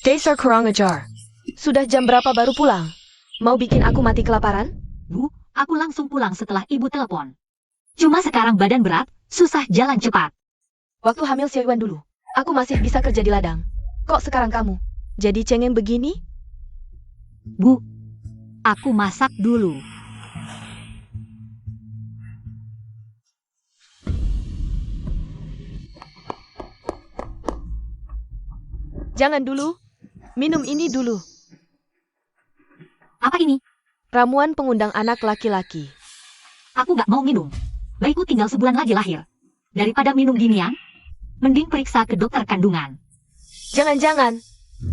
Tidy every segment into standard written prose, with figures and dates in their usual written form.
Dasar kurang ajar. Sudah jam berapa baru pulang? Mau bikin aku mati kelaparan? Bu, aku langsung pulang setelah ibu telepon. Cuma sekarang badan berat, susah jalan cepat. Waktu hamil Xiaoyuan dulu, aku masih bisa kerja di ladang. Kok sekarang kamu jadi cengeng begini? Bu, aku masak dulu. Jangan dulu. Minum ini dulu. Apa ini? Ramuan pengundang anak laki-laki. Aku gak mau minum. Bayiku tinggal sebulan lagi lahir. Daripada minum ginian, mending periksa ke dokter kandungan. Jangan-jangan.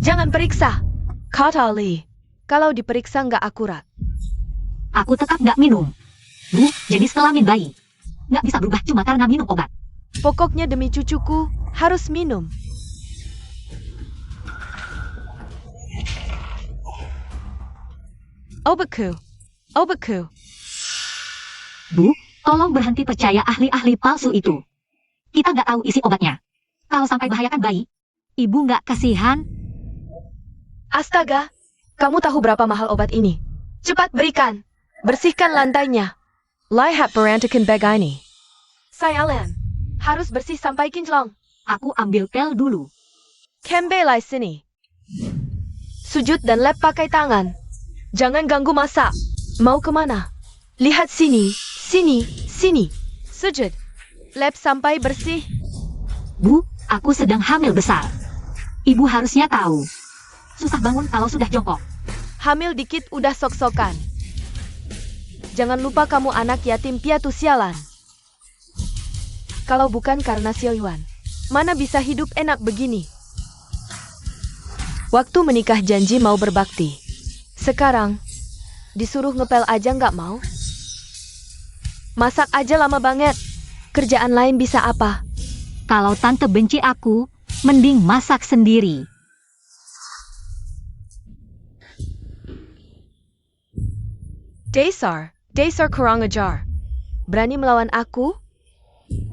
Jangan periksa. Kata Li. Kalau diperiksa nggak akurat. Aku tetap gak minum. Bu, jenis kelamin bayi. Gak bisa berubah cuma karena minum obat. Pokoknya demi cucuku, harus minum. Obatku. Obatku. Bu, tolong berhenti percaya ahli-ahli palsu itu. Kita gak tahu isi obatnya. Kalau sampai bahayakan bayi, ibu gak kasihan? Astaga. Kamu tahu berapa mahal obat ini? Cepat berikan. Bersihkan lantainya. Lihat berantakan bag ini. Saya Alan. Harus bersih sampai kinclong. Aku ambil pel dulu. Kembali sini. Sujud dan lap pakai tangan. Jangan ganggu masak. Mau kemana? Lihat sini, sini, sini. Sujud. Lap sampai bersih. Bu, aku sedang hamil besar. Ibu harusnya tahu. Susah bangun kalau sudah jongkok. Hamil dikit udah sok-sokan. Jangan lupa kamu anak yatim piatu sialan. Kalau bukan karena Xiaoyuan, mana bisa hidup enak begini? Waktu menikah janji mau berbakti. Sekarang, disuruh ngepel aja nggak mau? Masak aja lama banget. Kerjaan lain bisa apa? Kalau tante benci aku, mending masak sendiri. Dasar kurang ajar. Berani melawan aku?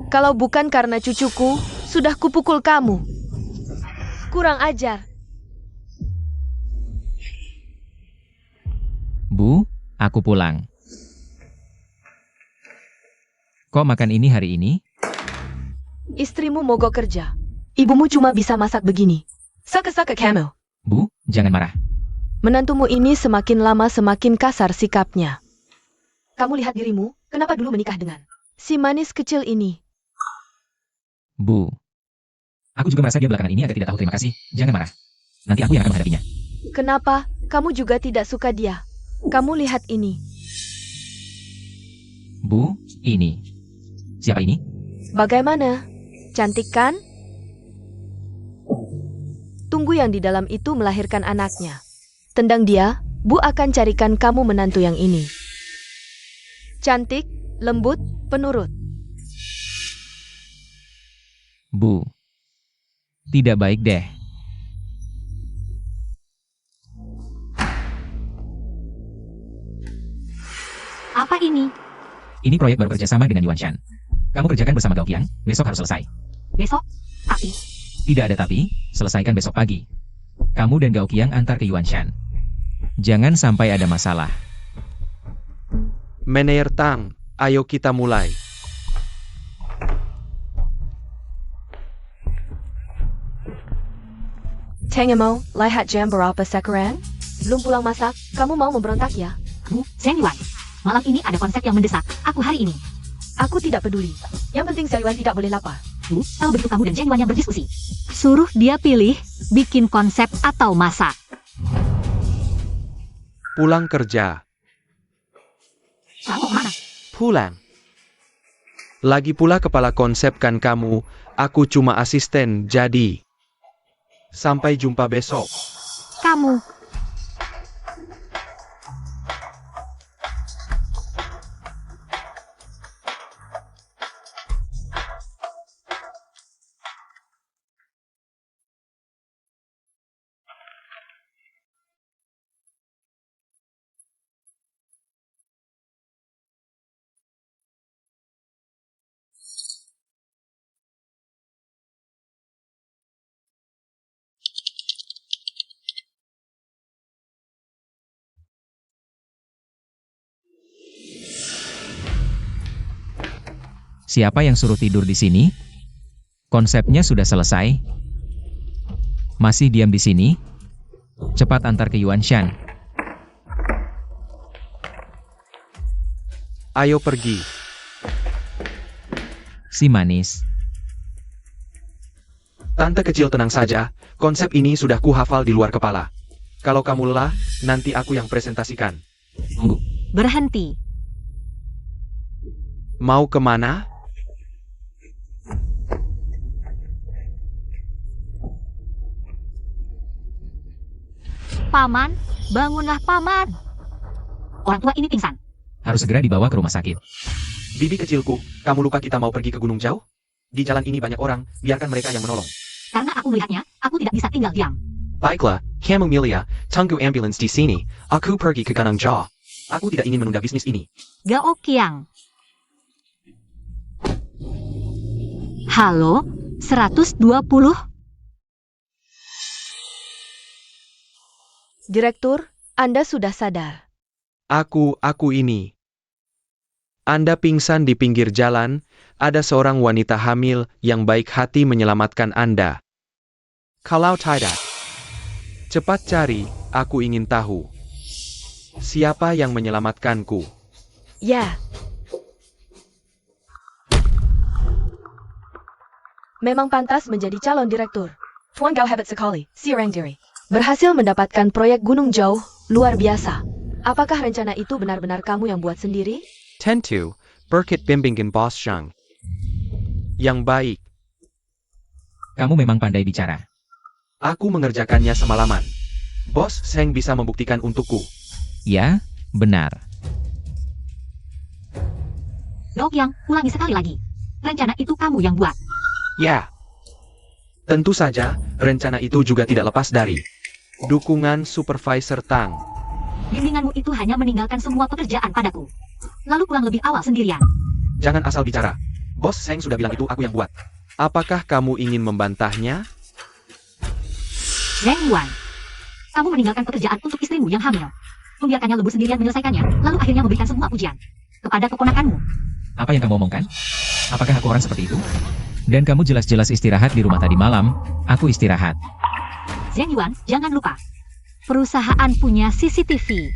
Kalau bukan karena cucuku, sudah kupukul kamu. Kurang ajar. Bu, aku pulang. Kok makan ini hari ini? Istrimu mogok kerja. Ibumu cuma bisa masak begini. Saka-saka kamu. Bu, jangan marah. Menantumu ini semakin lama semakin kasar sikapnya. Kamu lihat dirimu, kenapa dulu menikah dengan si manis kecil ini? Bu, aku juga merasa dia belakangan ini agak tidak tahu terima kasih. Jangan marah. Nanti aku yang akan menghadapinya. Kenapa kamu juga tidak suka dia? Kamu lihat ini. Bu, ini. Siapa ini? Bagaimana? Cantik kan? Tunggu yang di dalam itu melahirkan anaknya. Tendang dia, Bu akan carikan kamu menantu yang ini. Cantik, lembut, penurut. Bu, tidak baik deh. Apa ini? Ini proyek baru kerjasama dengan Yuan Shan. Kamu kerjakan bersama Gao Qiang, besok harus selesai. Besok? Tapi, Tidak ada tapi, selesaikan besok pagi. Kamu dan Gao Qiang antar ke Yuan Shan. Jangan sampai ada masalah. Meneer Tang, ayo kita mulai. Tengemo, lihat jam berapa sekarang? Belum pulang masak, kamu mau memberontak ya? Bu, Xiaoyuan, malam ini ada konsep yang mendesak aku hari ini. Aku tidak peduli. Yang penting Xiaoyuan tidak boleh lapar. Bu, tahu begitu kamu dan Zheng Yuan yang berdiskusi. Suruh dia pilih, bikin konsep atau masak. Pulang kerja. Kamu mana? Pulang. Lagi pula kepala konsep kan kamu, aku cuma asisten, jadi. Sampai jumpa besok. Kamu. Siapa yang suruh tidur di sini? Konsepnya sudah selesai. Masih diam di sini? Cepat antar ke Yuan Shan. Ayo pergi. Si manis. Tante kecil tenang saja, konsep ini sudah kuhafal di luar kepala. Kalau kamu lelah, nanti aku yang presentasikan. Tunggu. Berhenti. Mau kemana? Paman, bangunlah paman. Orang tua ini pingsan. Harus segera dibawa ke rumah sakit. Bibi kecilku, kamu lupa kita mau pergi ke gunung jauh? Di jalan ini banyak orang, biarkan mereka yang menolong. Karena aku melihatnya, aku tidak bisa tinggal diam. Baiklah, kamu Milia, tunggu ambulans di sini. Aku pergi ke Gunung Jaw. Aku tidak ingin menunda bisnis ini. Gao Qiang. Halo, 120? Direktur, Anda sudah sadar. Aku ini. Anda pingsan di pinggir jalan, ada seorang wanita hamil yang baik hati menyelamatkan Anda. Kalau tidak, cepat cari, aku ingin tahu. Siapa yang menyelamatkanku? Ya. Memang pantas menjadi calon direktur. Tuan Gao hebat sekali, si orang diri. Berhasil mendapatkan proyek Gunung Jauh, luar biasa. Apakah rencana itu benar-benar kamu yang buat sendiri? Tentu, berkat bimbingan Bos Sheng. Yang baik, Kamu memang pandai bicara. aku mengerjakannya semalaman. Bos Sheng bisa membuktikan untukku. Ya, benar. Gao Qiang, ulangi sekali lagi. Rencana itu kamu yang buat. Ya. Tentu saja, rencana itu juga tidak lepas dari dukungan Supervisor Tang. Bimbinganmu itu hanya meninggalkan semua pekerjaan padaku. Lalu pulang lebih awal sendirian. Jangan asal bicara. Bos Sheng sudah bilang itu aku yang buat. Apakah kamu ingin membantahnya? Zheng Yuan, kamu meninggalkan pekerjaan untuk istrimu yang hamil. Membiarkannya lebur sendirian menyelesaikannya, lalu akhirnya memberikan semua pujian kepada keponakanmu. Apa yang kamu omongkan? Apakah aku orang seperti itu? Dan kamu jelas-jelas istirahat di rumah tadi malam. Aku istirahat. Zheng Yuan, jangan lupa. Perusahaan punya CCTV.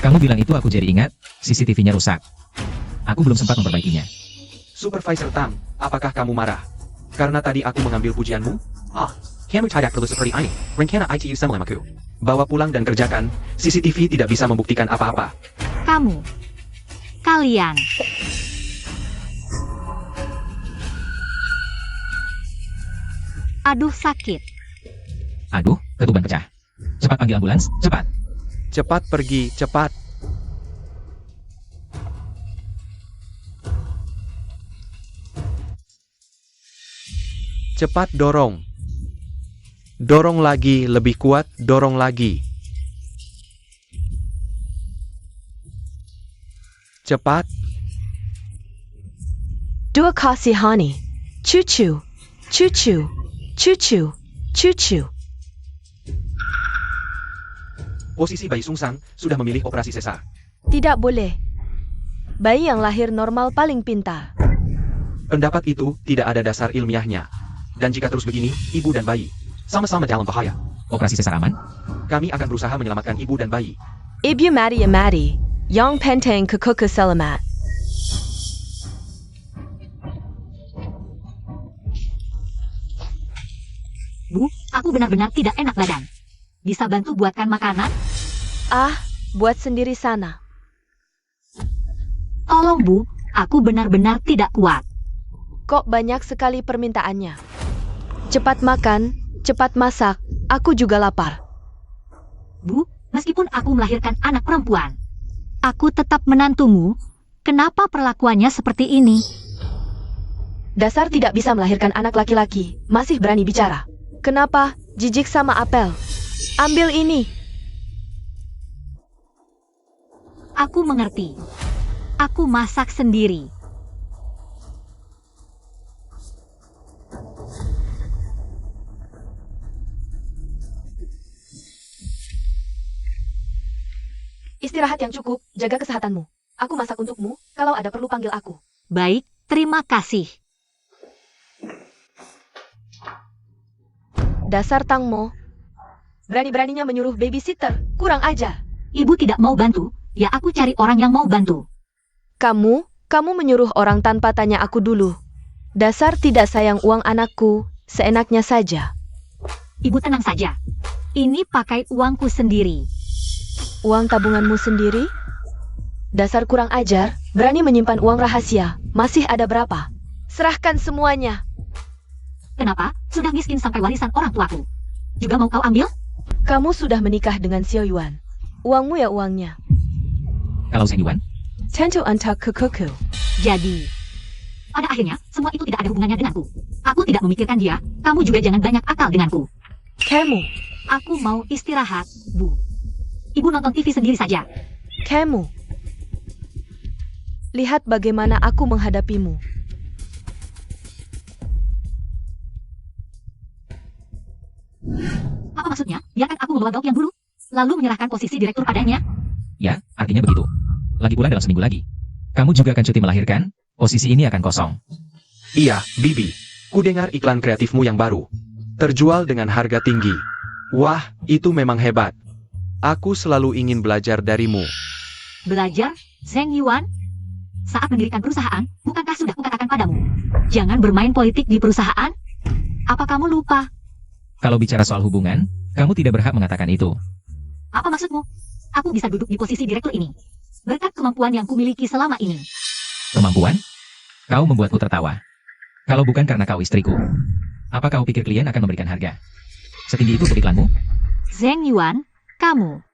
Kamu bilang itu aku jadi ingat, CCTV-nya rusak. Aku belum sempat memperbaikinya. Supervisor Tang, apakah kamu marah? Karena tadi aku mengambil pujianmu? Kamu tidak perlu seperti ini. Rencana ITU sama aku. Bawa pulang dan kerjakan, CCTV tidak bisa membuktikan apa-apa. Kalian. Aduh sakit. Aduh, ketuban pecah. Cepat panggil ambulans, cepat. Cepat pergi, cepat. Cepat dorong. Dorong lagi, lebih kuat, dorong lagi. Cepat. Dua kasihani. Cucu. Cucu. Cucu. Cucu. Posisi bayi Sungsang sudah memilih operasi sesar. Tidak boleh. Bayi yang lahir normal paling pintar. Pendapat itu tidak ada dasar ilmiahnya. Dan jika terus begini, ibu dan bayi sama-sama dalam bahaya. Operasi sesar aman? Kami akan berusaha menyelamatkan ibu dan bayi. Ibu mati ya mati. Yang penting kekuku selamat. Bu, aku benar-benar tidak enak badan. Bisa bantu buatkan makanan? Buat sendiri sana. Tolong Bu, aku benar-benar tidak kuat. Kok banyak sekali permintaannya. Cepat makan, cepat masak. Aku juga lapar. Bu, meskipun aku melahirkan anak perempuan, aku tetap menantumu. Kenapa perlakuannya seperti ini? Dasar tidak bisa melahirkan anak laki-laki, masih berani bicara. Kenapa? Jijik sama apel. Ambil ini. Aku mengerti. Aku masak sendiri. Istirahat yang cukup, jaga kesehatanmu. Aku masak untukmu, kalau ada perlu panggil aku. Baik, Terima kasih. Dasar Tangmo. Berani-beraninya menyuruh babysitter. Kurang ajar. Ibu tidak mau bantu, ya aku cari orang yang mau bantu. Kamu menyuruh orang tanpa tanya aku dulu. Dasar tidak sayang uang anakku, seenaknya saja. Ibu tenang saja. Ini pakai uangku sendiri. Uang tabunganmu sendiri? Dasar kurang ajar, berani menyimpan uang rahasia. Masih ada berapa? Serahkan semuanya. Kenapa? Sudah miskin sampai warisan orang tuaku. Juga mau kau ambil? Kamu sudah menikah dengan Xiao Yuan. Uangmu ya uangnya. Kalau Zheng Yuan, Tentu antak kukuku. Jadi, pada akhirnya, semua itu tidak ada hubungannya denganku. Aku tidak memikirkan dia, kamu juga jangan banyak akal denganku. Kamu, Aku mau istirahat, Bu. Ibu nonton TV sendiri saja. kamu. Lihat bagaimana aku menghadapimu. Apa maksudnya? Biarkan aku membawa gauk yang dulu, lalu menyerahkan posisi direktur padanya. ya, artinya begitu. Lagi pula dalam seminggu lagi. Kamu juga akan cuti melahirkan, posisi ini akan kosong. Iya, Bibi. Ku dengar iklan kreatifmu yang baru. Terjual dengan harga tinggi. Wah, itu memang hebat. Aku selalu ingin belajar darimu. Belajar, Zheng Yuan? Saat mendirikan perusahaan, bukankah sudah kukatakan padamu? Jangan bermain politik di perusahaan. Apa kamu lupa? Kalau bicara soal hubungan, kamu tidak berhak mengatakan itu. Apa maksudmu? Aku bisa duduk di posisi direktur ini berkat kemampuan yang kumiliki selama ini. Kemampuan? Kau membuatku tertawa. Kalau bukan karena kau istriku, apa kau pikir klien akan memberikan harga setinggi itu untuk iklanmu? Zheng Yuan, kamu.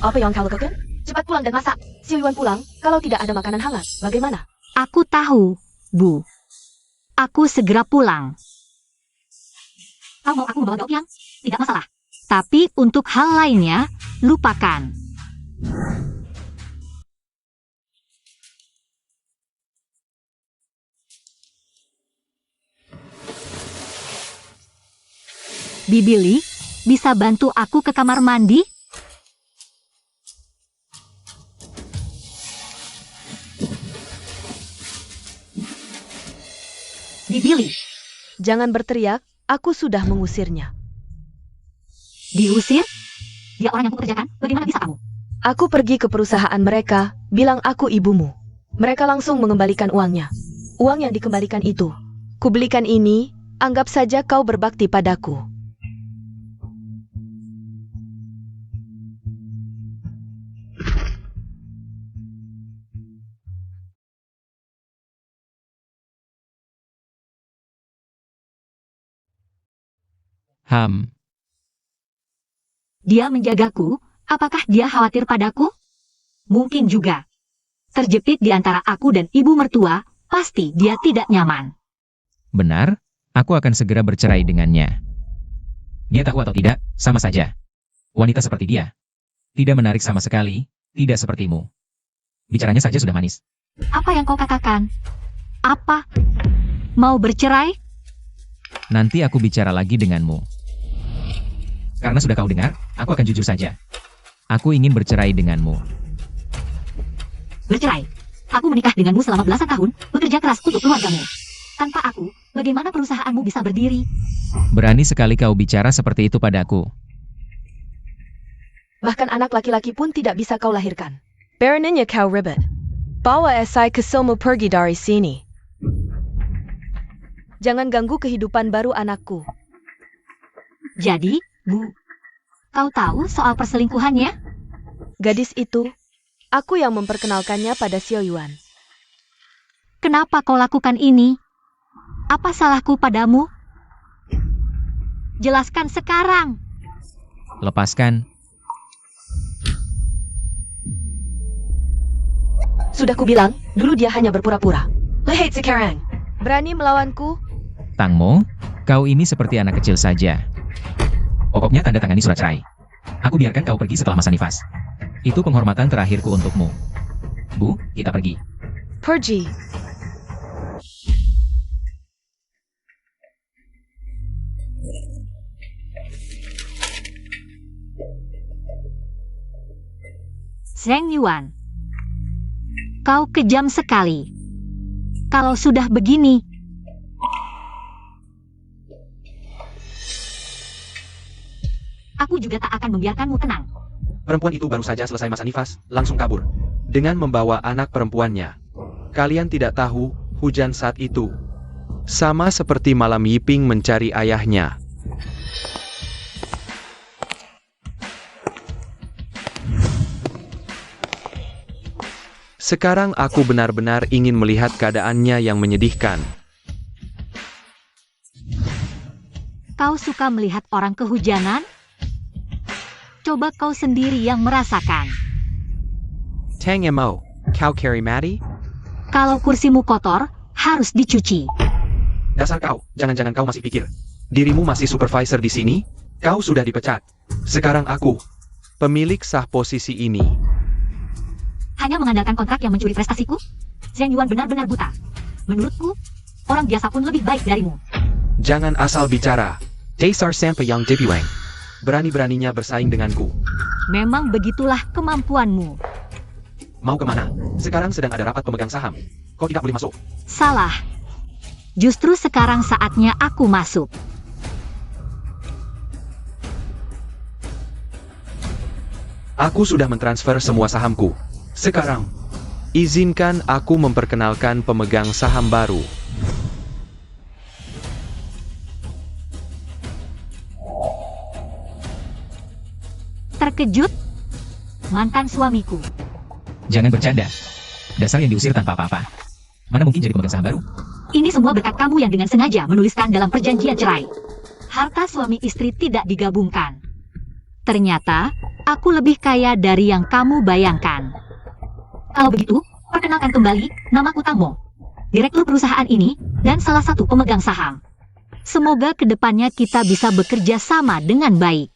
Apa yang kau lakukan? Cepat pulang dan masak. Xiao Yuan pulang, kalau tidak ada makanan hangat, bagaimana? Aku tahu, Bu. Aku segera pulang. Kau mau aku membawa gauk yang? Tidak masalah. Tapi untuk hal lainnya, lupakan. Bibi Li, bisa bantu aku ke kamar mandi? Bibi Li, Jangan berteriak, aku sudah mengusirnya. diusir? Dia orang yang kukerjakan, bagaimana bisa kamu? Aku pergi ke perusahaan mereka, bilang aku ibumu. Mereka langsung mengembalikan uangnya. Uang yang dikembalikan itu. Kubelikan ini, anggap saja kau berbakti padaku. Dia menjagaku, apakah dia khawatir padaku? Mungkin juga. Terjepit di antara aku dan ibu mertua, pasti dia tidak nyaman. Benar, aku akan segera bercerai dengannya. Dia tahu atau tidak, sama saja. Wanita seperti dia. Tidak menarik sama sekali, tidak sepertimu. Bicaranya saja sudah manis. Apa yang kau katakan? Apa? Mau bercerai? Nanti aku bicara lagi denganmu. Karena sudah kau dengar, aku akan jujur saja. Aku ingin bercerai denganmu. Bercerai? Aku menikah denganmu selama belasan tahun, bekerja keras untuk keluargamu. Tanpa aku, bagaimana perusahaanmu bisa berdiri? Berani sekali kau bicara seperti itu padaku. Bahkan anak laki-laki pun tidak bisa kau lahirkan. Beraninya kau ribet. Bawa esai kesilmu pergi dari sini. Jangan ganggu kehidupan baru anakku. Jadi, Bu, kau tahu soal perselingkuhannya? Gadis itu, aku yang memperkenalkannya pada Xiao Yuan. Kenapa kau lakukan ini? Apa salahku padamu? Jelaskan sekarang. Lepaskan. Sudah kubilang, dulu dia hanya berpura-pura. Lihat sekarang. Berani melawanku? Tangmo, kau ini seperti anak kecil saja. Pokoknya tanda tangani surat cerai. Aku biarkan kau pergi setelah masa nifas. Itu penghormatan terakhirku untukmu. Bu, kita pergi. Pergi. Zheng Yuan, Kau kejam sekali. Kalau sudah begini, aku juga tak akan membiarkanmu tenang. Perempuan itu baru saja selesai masa nifas, langsung kabur. Dengan membawa anak perempuannya. Kalian tidak tahu, hujan saat itu. Sama seperti malam Yiping mencari ayahnya. Sekarang aku benar-benar ingin melihat keadaannya yang menyedihkan. Kau suka melihat orang kehujanan? Coba kau sendiri yang merasakan. Tang Mo, kau carry Maddie? Kalau kursimu kotor, harus dicuci. Dasar kau, jangan-jangan kau masih pikir. Dirimu masih supervisor di sini? Kau sudah dipecat. Sekarang aku, pemilik sah posisi ini. Hanya mengandalkan kontrak yang mencuri prestasiku? Zheng Yuan benar-benar buta. Menurutku, orang biasa pun lebih baik darimu. Jangan asal bicara. Dasar sampai yang Depiwang. Berani-beraninya bersaing denganku. Memang begitulah kemampuanmu. Mau kemana? Sekarang sedang ada rapat pemegang saham. Kau tidak boleh masuk. Salah. Justru sekarang saatnya aku masuk. Aku sudah mentransfer semua sahamku. Sekarang, izinkan aku memperkenalkan pemegang saham baru. Terkejut? Mantan suamiku. Jangan bercanda. Dasar yang diusir tanpa apa-apa. Mana mungkin jadi pemegang saham baru? Ini semua berkat kamu yang dengan sengaja menuliskan dalam perjanjian cerai. Harta suami istri tidak digabungkan. Ternyata, aku lebih kaya dari yang kamu bayangkan. Kalau begitu, perkenalkan kembali, namaku Tang Mo, direktur perusahaan ini, dan salah satu pemegang saham. Semoga kedepannya kita bisa bekerja sama dengan baik.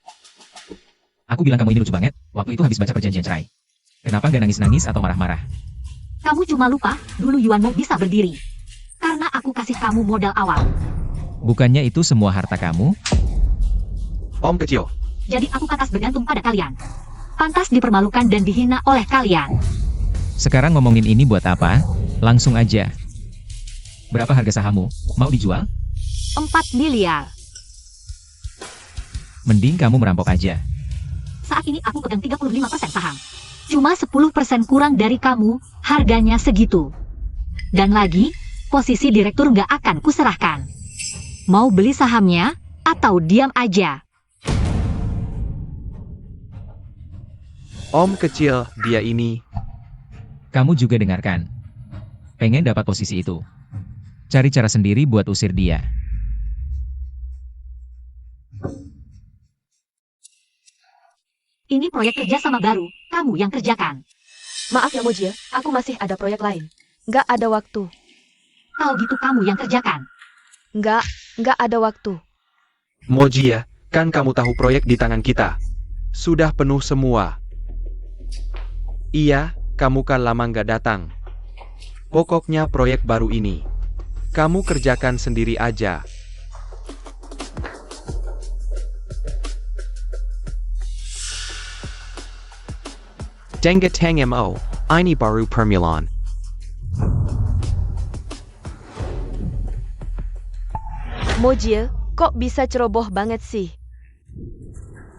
Aku bilang kamu ini lucu banget, waktu itu habis baca perjanjian cerai. Kenapa nggak nangis-nangis atau marah-marah? Kamu cuma lupa, dulu Yuan Mo bisa berdiri. Karena aku kasih kamu modal awal. Bukannya itu semua harta kamu? Om kecil, Jadi aku pantas bergantung pada kalian. Pantas dipermalukan dan dihina oleh kalian. Sekarang ngomongin ini buat apa? Langsung aja. Berapa harga sahammu? Mau dijual? 4 miliar. Mending kamu merampok aja. Saat ini aku pegang 35% saham. Cuma 10% kurang dari kamu, harganya segitu. Dan lagi, posisi direktur nggak akan kuserahkan. Mau beli sahamnya, atau diam aja. Om kecil, dia ini. Kamu juga dengarkan. Pengen dapat posisi itu. Cari cara sendiri buat usir dia. Ini proyek kerja sama baru, kamu yang kerjakan. Maaf ya Mojie, aku masih ada proyek lain. Nggak ada waktu. Kalau gitu kamu yang kerjakan. Nggak ada waktu. Mojia, kan kamu tahu proyek di tangan kita. Sudah penuh semua. Iya, kamu kan lama nggak datang. Pokoknya proyek baru ini, kamu kerjakan sendiri aja. Denga Tang Mo, ini baru permilan. Mojie, kok bisa ceroboh banget sih?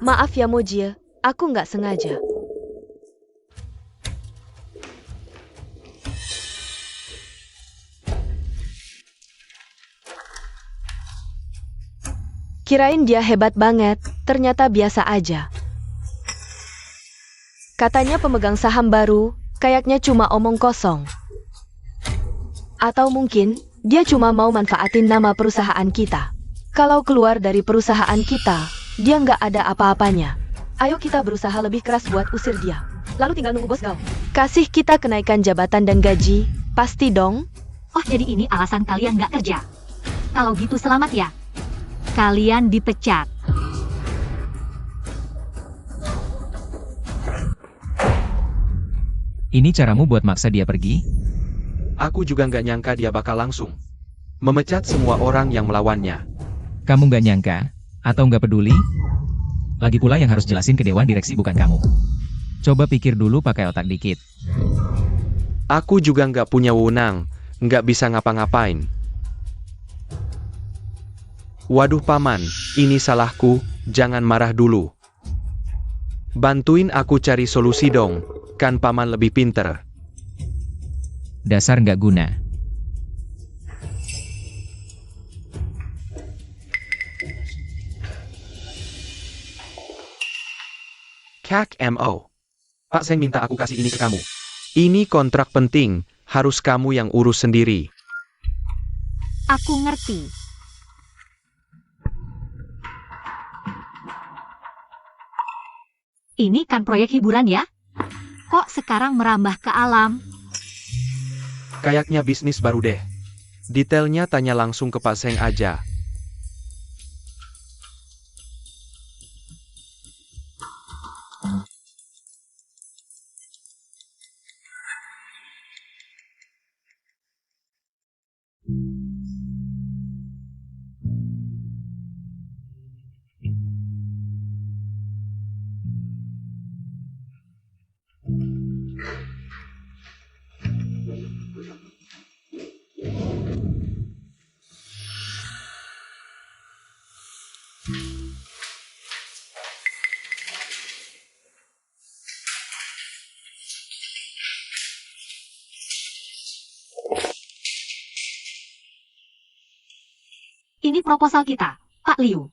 Maaf ya Mojie, aku nggak sengaja. Kirain dia hebat banget, ternyata biasa aja. Katanya pemegang saham baru, kayaknya cuma omong kosong. Atau mungkin, dia cuma mau manfaatin nama perusahaan kita. Kalau keluar dari perusahaan kita, dia nggak ada apa-apanya. Ayo kita berusaha lebih keras buat usir dia. Lalu tinggal nunggu bos kau. Kasih kita kenaikan jabatan dan gaji, pasti dong. Oh, jadi ini alasan kalian nggak kerja. Kalau gitu selamat ya. Kalian dipecat. Ini caramu buat maksa dia pergi? Aku juga nggak nyangka dia bakal langsung memecat semua orang yang melawannya. Kamu nggak nyangka? Atau nggak peduli? Lagi pula yang harus jelasin ke dewan direksi bukan kamu. Coba pikir dulu pakai otak dikit. Aku juga nggak punya wewenang, nggak bisa ngapa-ngapain. Waduh paman, ini salahku, jangan marah dulu. Bantuin aku cari solusi dong, kan paman lebih pinter. Dasar nggak guna. Kak Mo. Pak Seng minta aku kasih ini ke kamu. Ini kontrak penting, harus kamu yang urus sendiri. Aku ngerti. Ini kan proyek hiburan ya? Kok sekarang merambah ke alam? Kayaknya bisnis baru deh. Detailnya tanya langsung ke Pak Seng aja. Ini proposal kita, Pak Liu.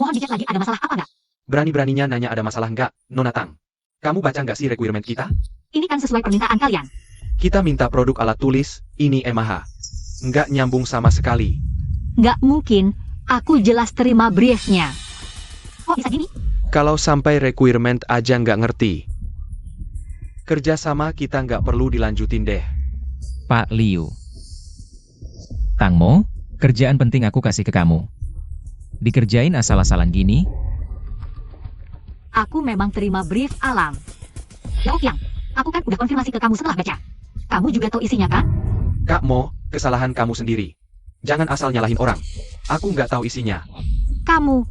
Mohon dicek lagi ada masalah apa nggak? Berani-beraninya nanya ada masalah nggak, Nona Tang? Kamu baca nggak sih requirement kita? Ini kan sesuai permintaan kalian. Kita minta produk alat tulis, ini MH. Nggak nyambung sama sekali. Nggak mungkin, aku jelas terima briefnya. Kok bisa gini? Kalau sampai requirement aja nggak ngerti. Kerjasama kita nggak perlu dilanjutin deh. Pak Liu. Tang Mo, kerjaan penting aku kasih ke kamu. Dikerjain asal-asalan gini? Aku memang terima brief alam. Ya Okyang, aku kan udah konfirmasi ke kamu setelah baca. Kamu juga tahu isinya kan? Kak Mo, kesalahan kamu sendiri. Jangan asal nyalahin orang. Aku nggak tahu isinya. Kamu.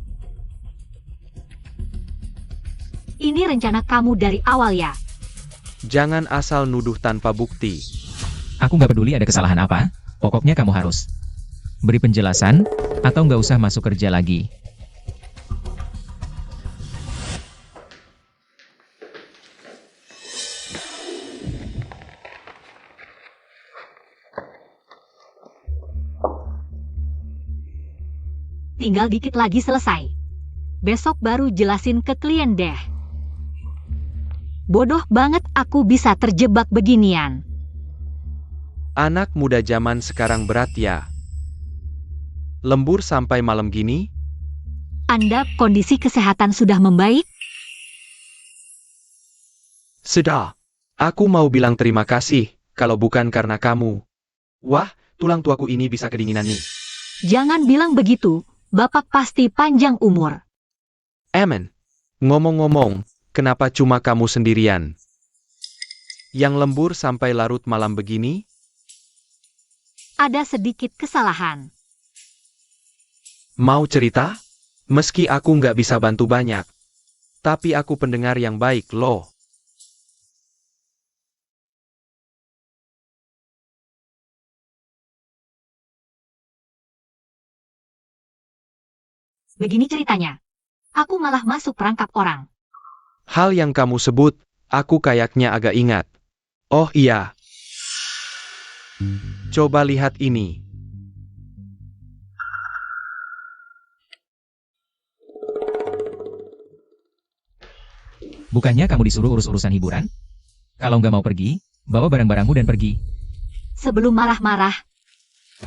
Ini rencana kamu dari awal ya? Jangan asal nuduh tanpa bukti. Aku nggak peduli ada kesalahan apa, pokoknya kamu harus beri penjelasan, atau nggak usah masuk kerja lagi. Tinggal dikit lagi selesai. Besok baru jelasin ke klien deh. Bodoh banget aku bisa terjebak beginian. Anak muda zaman sekarang berat ya. Lembur sampai malam gini? Anda kondisi kesehatan sudah membaik? Sudah. Aku mau bilang terima kasih, kalau bukan karena kamu. Wah, tulang tuaku ini bisa kedinginan nih. Jangan bilang begitu, Bapak pasti panjang umur. Amen. Ngomong-ngomong, kenapa cuma kamu sendirian? Yang lembur sampai larut malam begini? Ada sedikit kesalahan. Mau cerita? Meski aku nggak bisa bantu banyak. Tapi aku pendengar yang baik loh. Begini ceritanya. Aku malah masuk perangkap orang. Hal yang kamu sebut, aku kayaknya agak ingat. Oh iya. Coba lihat ini. Bukannya kamu disuruh urus urusan hiburan? Kalau nggak mau pergi, bawa barang-barangmu dan pergi. Sebelum marah-marah,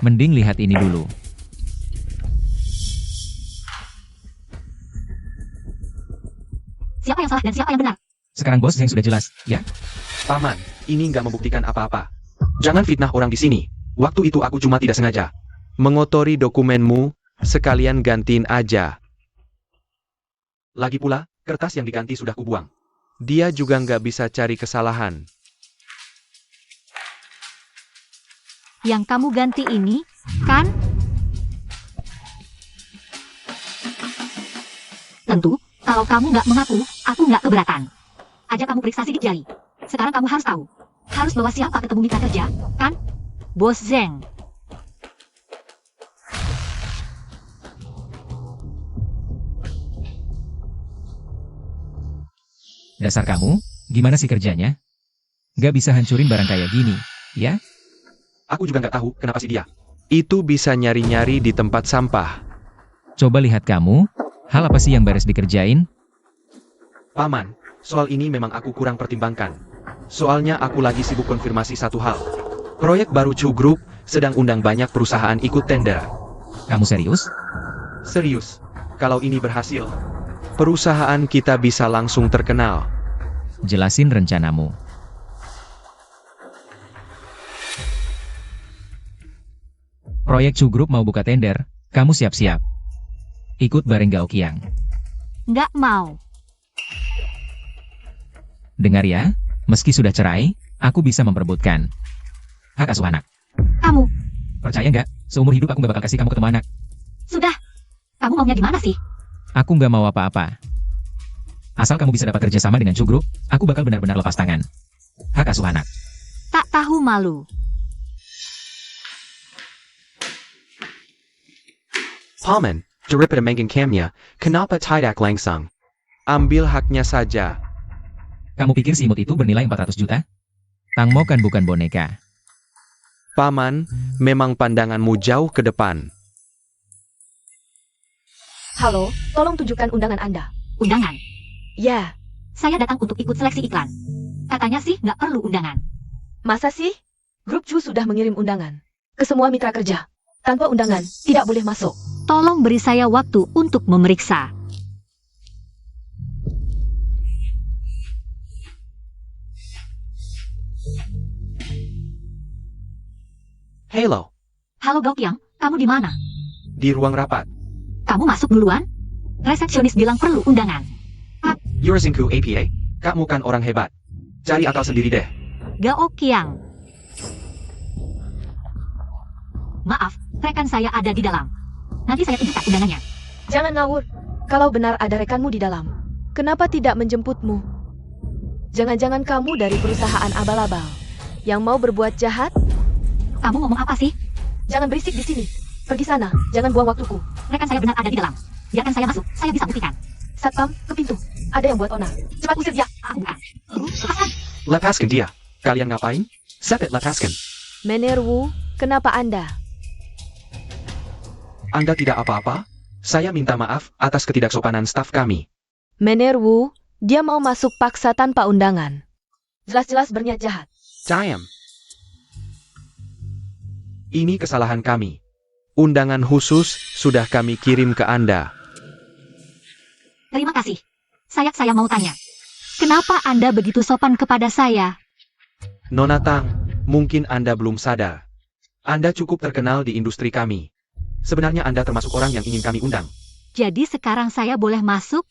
Mending lihat ini dulu. siapa yang salah dan siapa yang benar? Sekarang bos yang sudah jelas, ya? Paman, ini nggak membuktikan apa-apa. Jangan fitnah orang di sini. Waktu itu aku cuma tidak sengaja mengotori dokumenmu, sekalian gantiin aja. Lagi pula, kertas yang diganti sudah kubuang. Dia juga nggak bisa cari kesalahan. Yang kamu ganti ini, kan? Tentu, kalau kamu nggak mengaku, aku nggak keberatan. Aja kamu periksa sidik jari. Sekarang kamu harus tahu. Harus bawa siapa ketemu mitra kerja, kan? Bos Zeng. Dasar kamu, gimana sih kerjanya? Gak bisa hancurin barang kayak gini, ya? Aku juga nggak tahu kenapa sih dia. Itu bisa nyari-nyari di tempat sampah. Coba lihat kamu, hal apa sih yang beres dikerjain? Paman, soal ini memang aku kurang pertimbangkan. Soalnya aku lagi sibuk konfirmasi satu hal. Proyek baru Chu Group sedang undang banyak perusahaan ikut tender. Kamu serius? Serius, kalau ini berhasil, perusahaan kita bisa langsung terkenal. Jelasin rencanamu. Proyek Chu Group mau buka tender, kamu siap-siap. Ikut bareng Gao Qiang. Nggak mau. Dengar ya, meski sudah cerai, aku bisa memperebutkan hak asuh anak. Kamu, Percaya nggak? Seumur hidup aku nggak bakal kasih kamu ketemu anak. sudah. Kamu maunya gimana sih? Aku nggak mau apa-apa. Asal kamu bisa dapat kerja sama dengan Chu Group, aku bakal benar-benar lepas tangan. Hak asuh anak. Tak tahu malu. Paman, daripada mengen camnya, kenapa tidak langsung? Ambil haknya saja. Kamu pikir si imut itu bernilai 400 juta? Tang Mo kan bukan boneka. Paman, memang pandanganmu jauh ke depan. Halo, tolong tunjukkan undangan Anda. Undangan. Ya, Saya datang untuk ikut seleksi iklan. Katanya sih nggak perlu undangan. masa sih? Grup Chu sudah mengirim undangan ke semua mitra kerja. Tanpa undangan, tidak boleh masuk. Tolong beri saya waktu untuk memeriksa. Halo, Halo Gao Qiang, kamu di mana? di ruang rapat. Kamu masuk duluan? Resepsionis bilang perlu undangan. Yurizinku APA, kamu kan orang hebat. Cari akal sendiri deh. Gao Qiang. Maaf, rekan saya ada di dalam. Nanti saya tunjukkan undangannya. Jangan ngawur. Kalau benar ada rekanmu di dalam, kenapa tidak menjemputmu? Jangan-jangan kamu dari perusahaan abal-abal yang mau berbuat jahat? Kamu ngomong apa sih? Jangan berisik di sini. Pergi sana, jangan buang waktuku. Rekan saya benar ada di dalam. Biarkan saya masuk, saya bisa buktikan. Satpam, ke pintu. Ada yang buat onar. Cepat usir dia. Aku bukan. Lepaskan. Lepaskan dia. Kalian ngapain? Sepet lepaskan. Mener Wu, kenapa Anda? Anda tidak apa-apa? Saya minta maaf atas ketidaksopanan staf kami. Mener Wu, dia mau masuk paksa tanpa undangan. Jelas-jelas berniat jahat. Diam. Ini kesalahan kami. Undangan khusus sudah kami kirim ke Anda. Terima kasih. Saya mau tanya. Kenapa Anda begitu sopan kepada saya? Nona Tang, mungkin Anda belum sadar. Anda cukup terkenal di industri kami. Sebenarnya Anda termasuk orang yang ingin kami undang. Jadi sekarang saya boleh masuk?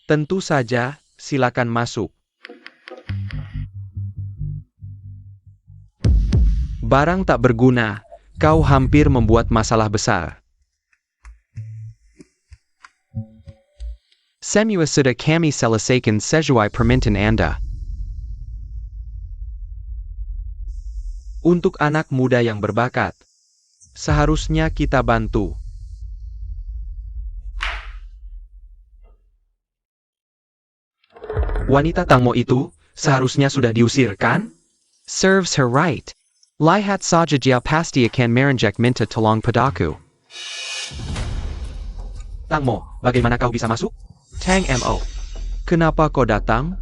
Tentu saja, silakan masuk. Barang tak berguna, kau hampir membuat masalah besar. Semua sudah kami selesaikan sesuai permintaan Anda. Untuk anak muda yang berbakat, seharusnya kita bantu. Wanita Tangmo itu seharusnya sudah diusir, kan? Serves her right. Lihat saja dia pasti akan merenjak minta tolong padaku. Tangmo, bagaimana kau bisa masuk? Tang Mo. Kenapa kau datang?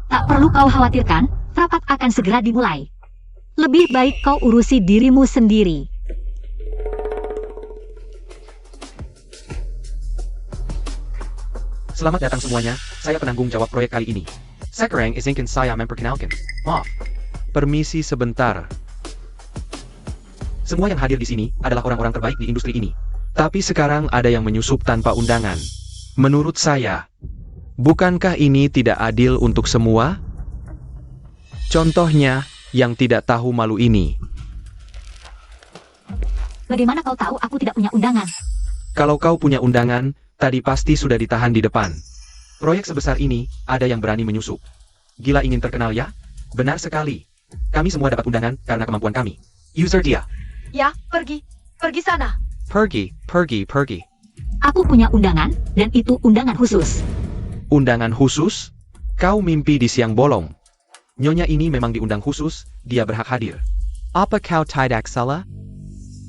Tak perlu kau khawatirkan, rapat akan segera dimulai. Lebih baik kau urusi dirimu sendiri. Selamat datang semuanya, saya penanggung jawab proyek kali ini. Sekarang izinkan saya memperkenalkan. Maaf. Permisi sebentar. Semua yang hadir di sini adalah orang-orang terbaik di industri ini. Tapi sekarang ada yang menyusup tanpa undangan. Menurut saya, bukankah ini tidak adil untuk semua? Contohnya, yang tidak tahu malu ini. Bagaimana kau tahu aku tidak punya undangan? Kalau kau punya undangan, tadi pasti sudah ditahan di depan. Proyek sebesar ini, ada yang berani menyusup. Gila ingin terkenal ya? Benar sekali. Kami semua dapat undangan karena kemampuan kami. User dia. Ya, pergi. Pergi sana. Pergi. Aku punya undangan, dan itu undangan khusus. Undangan khusus? Kau mimpi di siang bolong. Nyonya ini memang diundang khusus, dia berhak hadir. Apa kau tidak salah?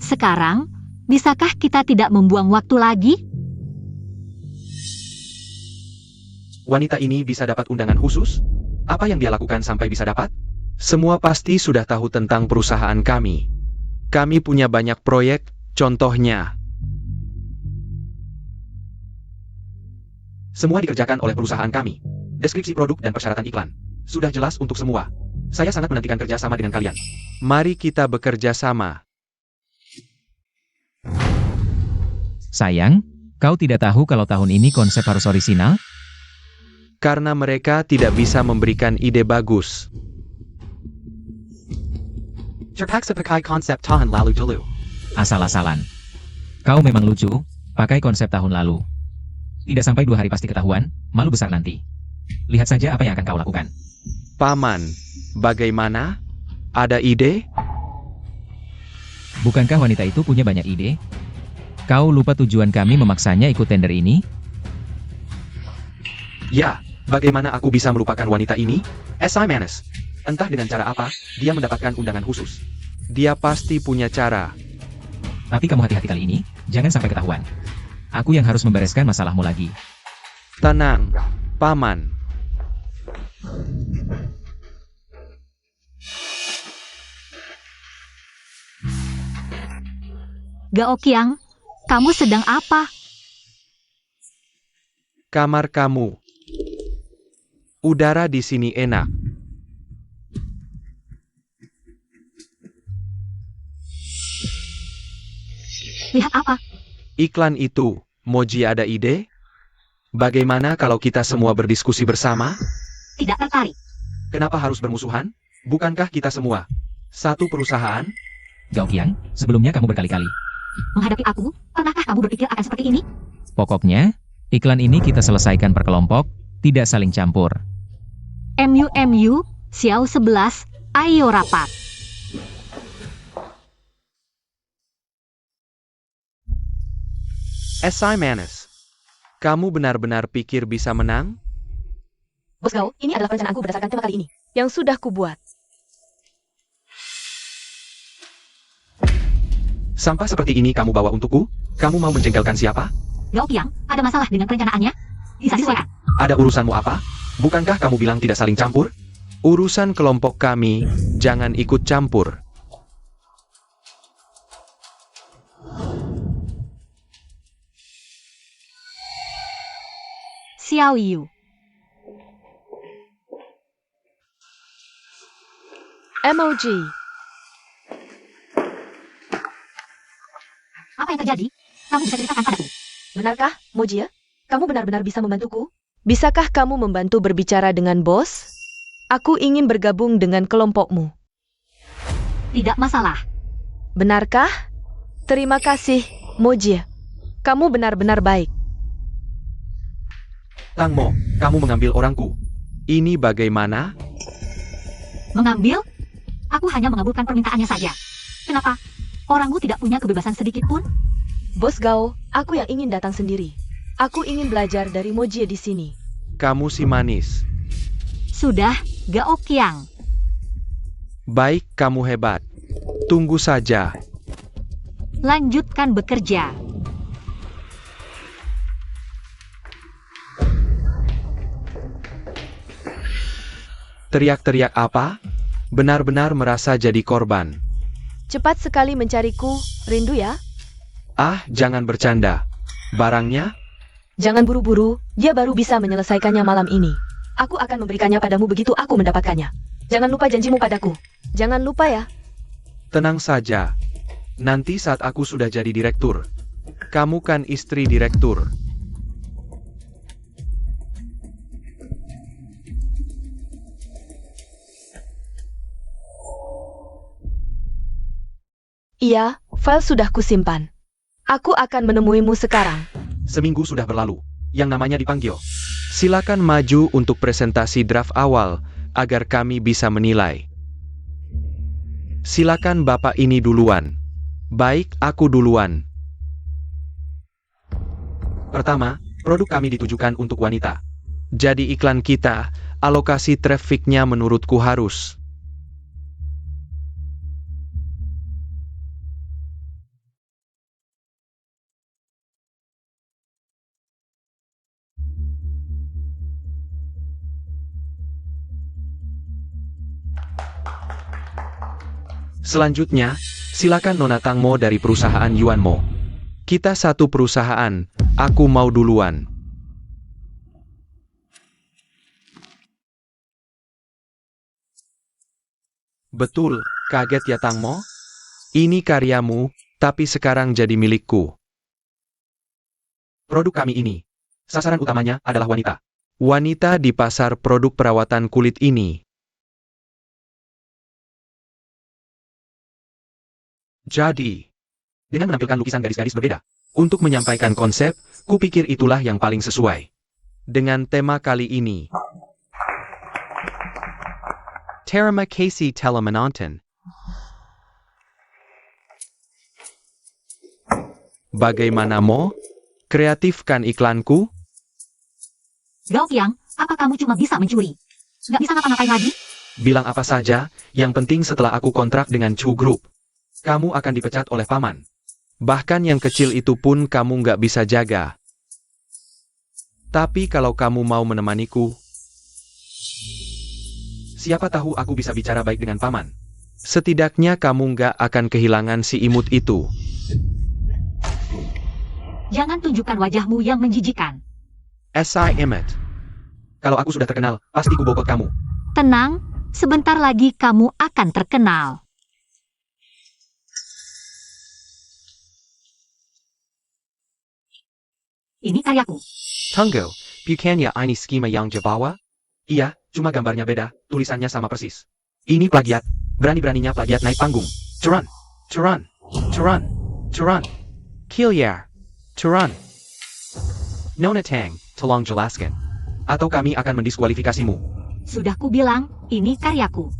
Sekarang, bisakah kita tidak membuang waktu lagi? Wanita ini bisa dapat undangan khusus? Apa yang dia lakukan sampai bisa dapat? Semua pasti sudah tahu tentang perusahaan kami. Kami punya banyak proyek, contohnya. Semua dikerjakan oleh perusahaan kami. Deskripsi produk dan persyaratan iklan. Sudah jelas untuk semua. Saya sangat menantikan kerja sama dengan kalian. Mari kita bekerja sama. Sayang, kau tidak tahu kalau tahun ini konsep harus orisinal? Karena mereka tidak bisa memberikan ide bagus. Terpaksa pakai konsep tahun lalu dulu. Asal-asalan. Kau memang lucu, pakai konsep tahun lalu. Tidak sampai 2 hari pasti ketahuan, malu besar nanti. Lihat saja apa yang akan kau lakukan. Paman, bagaimana? Ada ide? Bukankah wanita itu punya banyak ide? Kau lupa tujuan kami memaksanya ikut tender ini? Ya, bagaimana aku bisa melupakan wanita ini? S.I. Manis. Entah dengan cara apa, dia mendapatkan undangan khusus. Dia pasti punya cara. Tapi kamu hati-hati kali ini, jangan sampai ketahuan. Aku yang harus membereskan masalahmu lagi. Tenang, Paman. Gao Qiang, kamu sedang apa? Kamar kamu. Udara di sini enak. Lihat apa? Iklan itu, Moji ada ide? Bagaimana kalau kita semua berdiskusi bersama? Tidak tertarik. Kenapa harus bermusuhan? Bukankah kita semua satu perusahaan? Gao Qiang, sebelumnya kamu berkali-kali. Menghadapi aku, pernahkah kamu berpikir akan seperti ini? Pokoknya, iklan ini kita selesaikan per kelompok, tidak saling campur. MU, Xiao 11, ayo rapat. S.I. Manis. Kamu benar-benar pikir bisa menang? Bos Gao, ini adalah perencanaanku berdasarkan tema kali ini. Yang sudah kubuat. Sampah seperti ini kamu bawa untukku? Kamu mau menjengkelkan siapa? Gao Qiang, ada masalah dengan perencanaannya? Bisa disesuaikan. Ada urusanmu apa? Bukankah kamu bilang tidak saling campur? Urusan kelompok kami, jangan ikut campur. Xiao Yu. MOG. Apa yang terjadi? Kamu bisa ceritakan padaku. Benarkah, Mojia? Kamu benar-benar bisa membantuku? Bisakah kamu membantu berbicara dengan bos? Aku ingin bergabung dengan kelompokmu. Tidak masalah. Benarkah? Terima kasih, Mojia. Kamu benar-benar baik. Tang Mo, kamu mengambil orangku. Ini bagaimana? Mengambil? Aku hanya mengabulkan permintaannya saja. Kenapa? Orangmu tidak punya kebebasan sedikit pun? Bos Gao, aku yang ingin datang sendiri. Aku ingin belajar dari Mojia di sini. Kamu si manis. Sudah, Gao Qiang. Baik, kamu hebat. Tunggu saja. Lanjutkan bekerja. Teriak-teriak apa? Benar-benar merasa jadi korban. Cepat sekali mencariku, rindu ya? Ah, jangan bercanda. Barangnya? Jangan buru-buru, dia baru bisa menyelesaikannya malam ini. Aku akan memberikannya padamu begitu aku mendapatkannya. Jangan lupa janjimu padaku. Jangan lupa ya. Tenang saja. Nanti saat aku sudah jadi direktur. Kamu kan istri direktur. Iya, file sudah kusimpan. Aku akan menemuimu sekarang. Seminggu sudah berlalu. Yang namanya dipanggil. Silakan maju untuk presentasi draft awal. agar kami bisa menilai. Silakan Bapak ini duluan. Baik, aku duluan. Pertama, produk kami ditujukan untuk wanita. Jadi iklan kita, alokasi trafficnya menurutku harus. Selanjutnya, silakan Nona Tangmo dari perusahaan Yuanmo. Kita satu perusahaan, aku mau duluan. Betul, kaget ya Tangmo? Ini karyamu, tapi sekarang jadi milikku. Produk kami ini, sasaran utamanya adalah wanita. Wanita di pasar produk perawatan kulit ini. Jadi, dengan menampilkan lukisan garis-garis berbeda, untuk menyampaikan konsep, kupikir itulah yang paling sesuai. Dengan tema kali ini. Terima kasih telah menonton. Bagaimana Mo? Kreatifkan iklanku? Gao Qiang, apa kamu cuma bisa mencuri? Nggak bisa ngapa-ngapain lagi? Bilang apa saja, yang penting setelah aku kontrak dengan Chu Group, kamu akan dipecat oleh paman. Bahkan yang kecil itu pun kamu nggak bisa jaga. Tapi kalau kamu mau menemaniku, siapa tahu aku bisa bicara baik dengan paman. Setidaknya kamu nggak akan kehilangan si imut itu. Jangan tunjukkan wajahmu yang menjijikan. S.I. Emmet. Kalau aku sudah terkenal, pasti ku bokot kamu. Tenang, sebentar lagi kamu akan terkenal. Ini karyaku. Tunggu, bukannya ini skema yang Jawa? Iya, cuma gambarnya beda, tulisannya sama persis. Ini plagiat. Berani-beraninya plagiat naik panggung. Curan, curan, curan, curan. Kiliar, curan. Nona Tang, tolong jelaskan. Atau kami akan mendiskualifikasimu. Sudah kubilang, ini karyaku.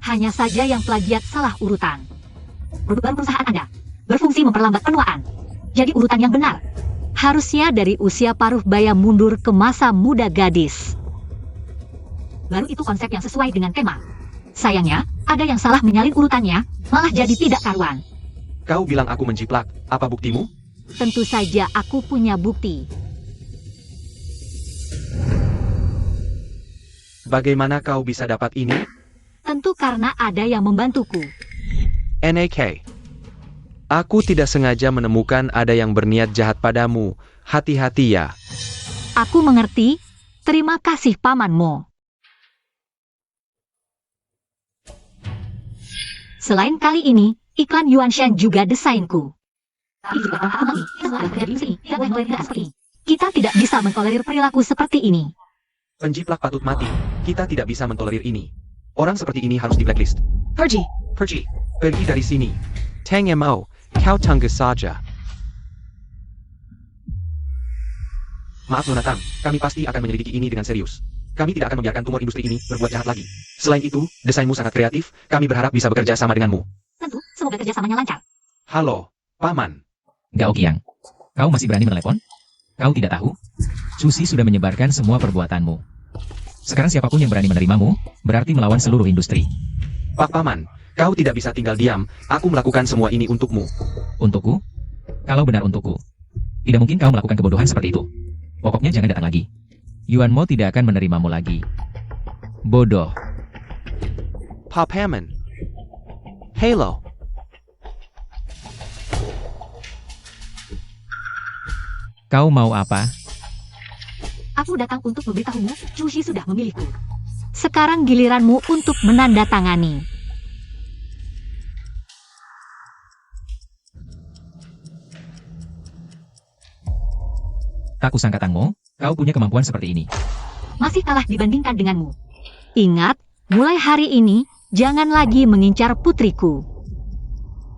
Hanya saja yang plagiat salah urutan. Produk baru perusahaan Anda berfungsi memperlambat penuaan. Jadi urutan yang benar. Harusnya dari usia paruh baya mundur ke masa muda gadis. Baru itu konsep yang sesuai dengan tema. Sayangnya, ada yang salah menyalin urutannya, malah jadi tidak karuan. Kau bilang aku menjiplak, apa buktimu? Tentu saja aku punya bukti. Bagaimana kau bisa dapat ini? Tentu karena ada yang membantuku. NAK. Aku tidak sengaja menemukan ada yang berniat jahat padamu. Hati-hati ya. Aku mengerti. Terima kasih Paman Mo. Selain kali ini, iklan Yuanshan juga desainku. Kita tidak bisa mentolerir perilaku seperti ini. Penjiplak patut mati. Kita tidak bisa mentolerir ini. Orang seperti ini harus di blacklist. Pergi. Pergi. Pergi dari sini. Tang Mo, kau tunggu saja. Maaf Nona Tang, kami pasti akan menyelidiki ini dengan serius. Kami tidak akan membiarkan tumor industri ini berbuat jahat lagi. Selain itu, desainmu sangat kreatif, kami berharap bisa bekerja sama denganmu. Tentu, semoga kerjasamanya lancar. Halo, Paman. Gao Qiang, kau masih berani menelepon? Kau tidak tahu? Susi sudah menyebarkan semua perbuatanmu. Sekarang siapapun yang berani menerimamu, berarti melawan seluruh industri. Pak Paman, kau tidak bisa tinggal diam, aku melakukan semua ini untukmu. Untukku? Kalau benar untukku, tidak mungkin kau melakukan kebodohan seperti itu. Pokoknya jangan datang lagi. Yuanmo tidak akan menerimamu lagi. Bodoh. Pak Paman. Halo. Kau mau apa? Aku datang untuk memberitahumu, Chushi sudah memilihku. Sekarang giliranmu untuk menandatangani. Tak kusangka Tangmo, kau punya kemampuan seperti ini. Masih kalah dibandingkan denganmu. Ingat, mulai hari ini, jangan lagi mengincar putriku.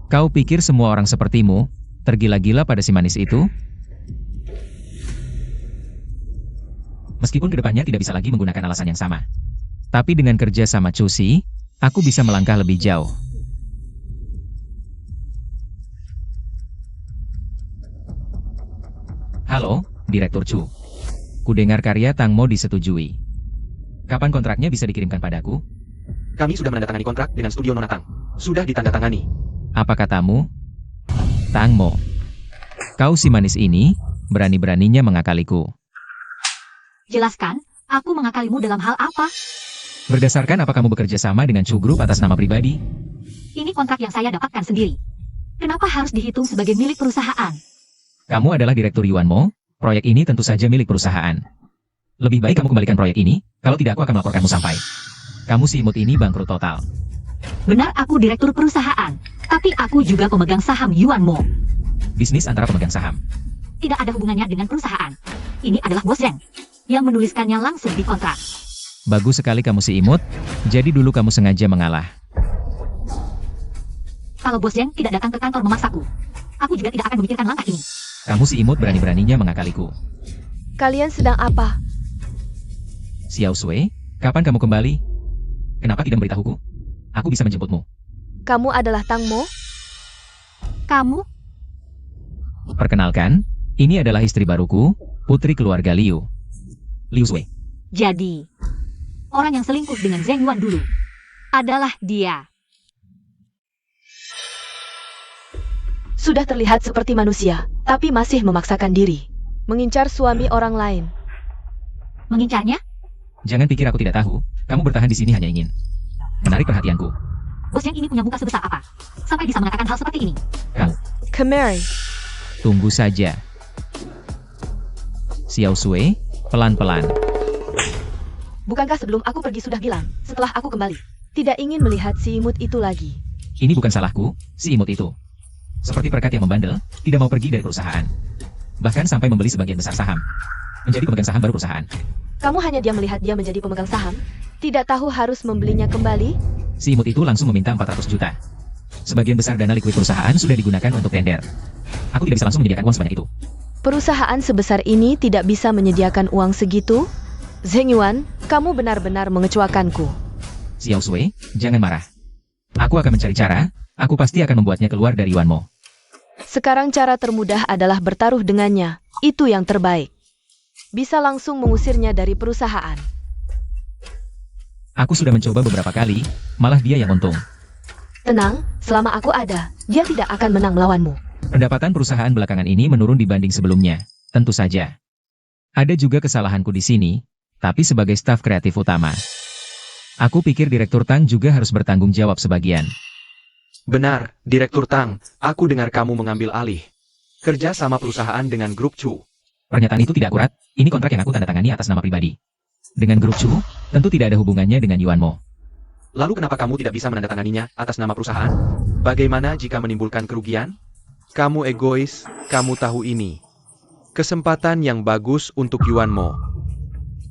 Kau pikir semua orang sepertimu, tergila-gila pada si manis itu? Meskipun kedepannya tidak bisa lagi menggunakan alasan yang sama. Tapi dengan kerja sama Cusi, aku bisa melangkah lebih jauh. Halo, Direktur Chu. Kudengar karya Tang Mo disetujui. Kapan kontraknya bisa dikirimkan padaku? Kami sudah menandatangani kontrak dengan studio Nona Tang. Sudah ditandatangani. Apa katamu? Tang Mo. Kau si manis ini, berani-beraninya mengakaliku. Jelaskan, aku mengakalimu dalam hal apa? Berdasarkan apa kamu bekerja sama dengan Chu Group atas nama pribadi? Ini kontrak yang saya dapatkan sendiri. Kenapa harus dihitung sebagai milik perusahaan? Kamu adalah Direktur Yuan Mo, proyek ini tentu saja milik perusahaan. Lebih baik kamu kembalikan proyek ini, kalau tidak aku akan melaporkanmu sampai. Kamu si imut ini bangkrut total. Benar, aku direktur perusahaan, tapi aku juga pemegang saham Yuan Mo. Bisnis antara pemegang saham. Tidak ada hubungannya dengan perusahaan. Ini adalah Bos Zheng yang menuliskannya langsung di kontrak. Bagus sekali kamu si imut, jadi dulu kamu sengaja mengalah. Kalau Bos Zheng tidak datang ke kantor memaksaku, aku juga tidak akan memikirkan langkah ini. Kamu si imut berani-beraninya mengakaliku. Kalian sedang apa? Xiao Sui, kapan kamu kembali? Kenapa tidak memberitahuku? Aku bisa menjemputmu. Kamu adalah Tang Mo? Kamu? Perkenalkan, ini adalah istri baruku, putri keluarga Liu. Liu Sui. Jadi, orang yang selingkuh dengan Zheng Yuan dulu adalah dia. Sudah terlihat seperti manusia, tapi masih memaksakan diri. Mengincar suami orang lain. Mengincarnya? Jangan pikir aku tidak tahu, kamu bertahan di sini hanya ingin menarik perhatianku. Bos yang ini punya muka sebesar apa? Sampai bisa mengatakan hal seperti ini. Kamu, Kemari. tunggu saja. Xiao Sui, pelan-pelan. Bukankah sebelum aku pergi sudah bilang, setelah aku kembali, tidak ingin melihat si imut itu lagi. Ini bukan salahku, si imut itu. Seperti perekat yang membandel, tidak mau pergi dari perusahaan. Bahkan sampai membeli sebagian besar saham. Menjadi pemegang saham baru perusahaan. Kamu hanya diam melihat dia menjadi pemegang saham? Tidak tahu harus membelinya kembali? Si imut itu langsung meminta 400 juta. Sebagian besar dana likuid perusahaan sudah digunakan untuk tender. Aku tidak bisa langsung menyediakan uang sebanyak itu. Perusahaan sebesar ini tidak bisa menyediakan uang segitu? Zheng Yuan, kamu benar-benar mengecewakanku. Xiao Sui, jangan marah. Aku akan mencari cara, aku pasti akan membuatnya keluar dari Yuan Mo. Sekarang cara termudah adalah bertaruh dengannya. Itu yang terbaik. Bisa langsung mengusirnya dari perusahaan. Aku sudah mencoba beberapa kali, malah dia yang untung. Tenang, selama aku ada, dia tidak akan menang melawanmu. Pendapatan perusahaan belakangan ini menurun dibanding sebelumnya, tentu saja. Ada juga kesalahanku di sini, tapi sebagai staf kreatif utama. Aku pikir Direktur Tang juga harus bertanggung jawab sebagian. Benar, Direktur Tang, aku dengar kamu mengambil alih kerja sama perusahaan dengan grup Chu. Pernyataan itu tidak akurat, ini kontrak yang aku tanda tangani atas nama pribadi. Dengan grup Chu, tentu tidak ada hubungannya dengan Yuan Mo. Lalu kenapa kamu tidak bisa menandatanganinya atas nama perusahaan? Bagaimana jika menimbulkan kerugian? Kamu egois, kamu tahu ini. Kesempatan yang bagus untuk Yuan Mo.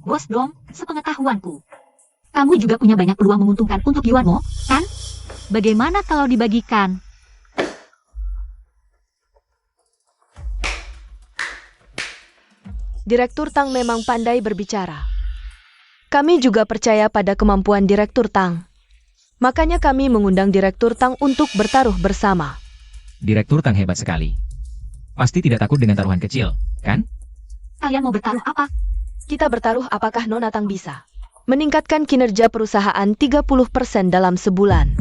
Bos Dom, sepengetahuanku, kamu juga punya banyak peluang menguntungkan untuk Yuan Mo, kan? Bagaimana kalau dibagikan? Direktur Tang memang pandai berbicara. Kami juga percaya pada kemampuan Direktur Tang. Makanya kami mengundang Direktur Tang untuk bertaruh bersama. Direktur Tang hebat sekali. Pasti tidak takut dengan taruhan kecil, kan? Kalian mau bertaruh apa? Kita bertaruh apakah Nona Tang bisa meningkatkan kinerja perusahaan 30% dalam sebulan.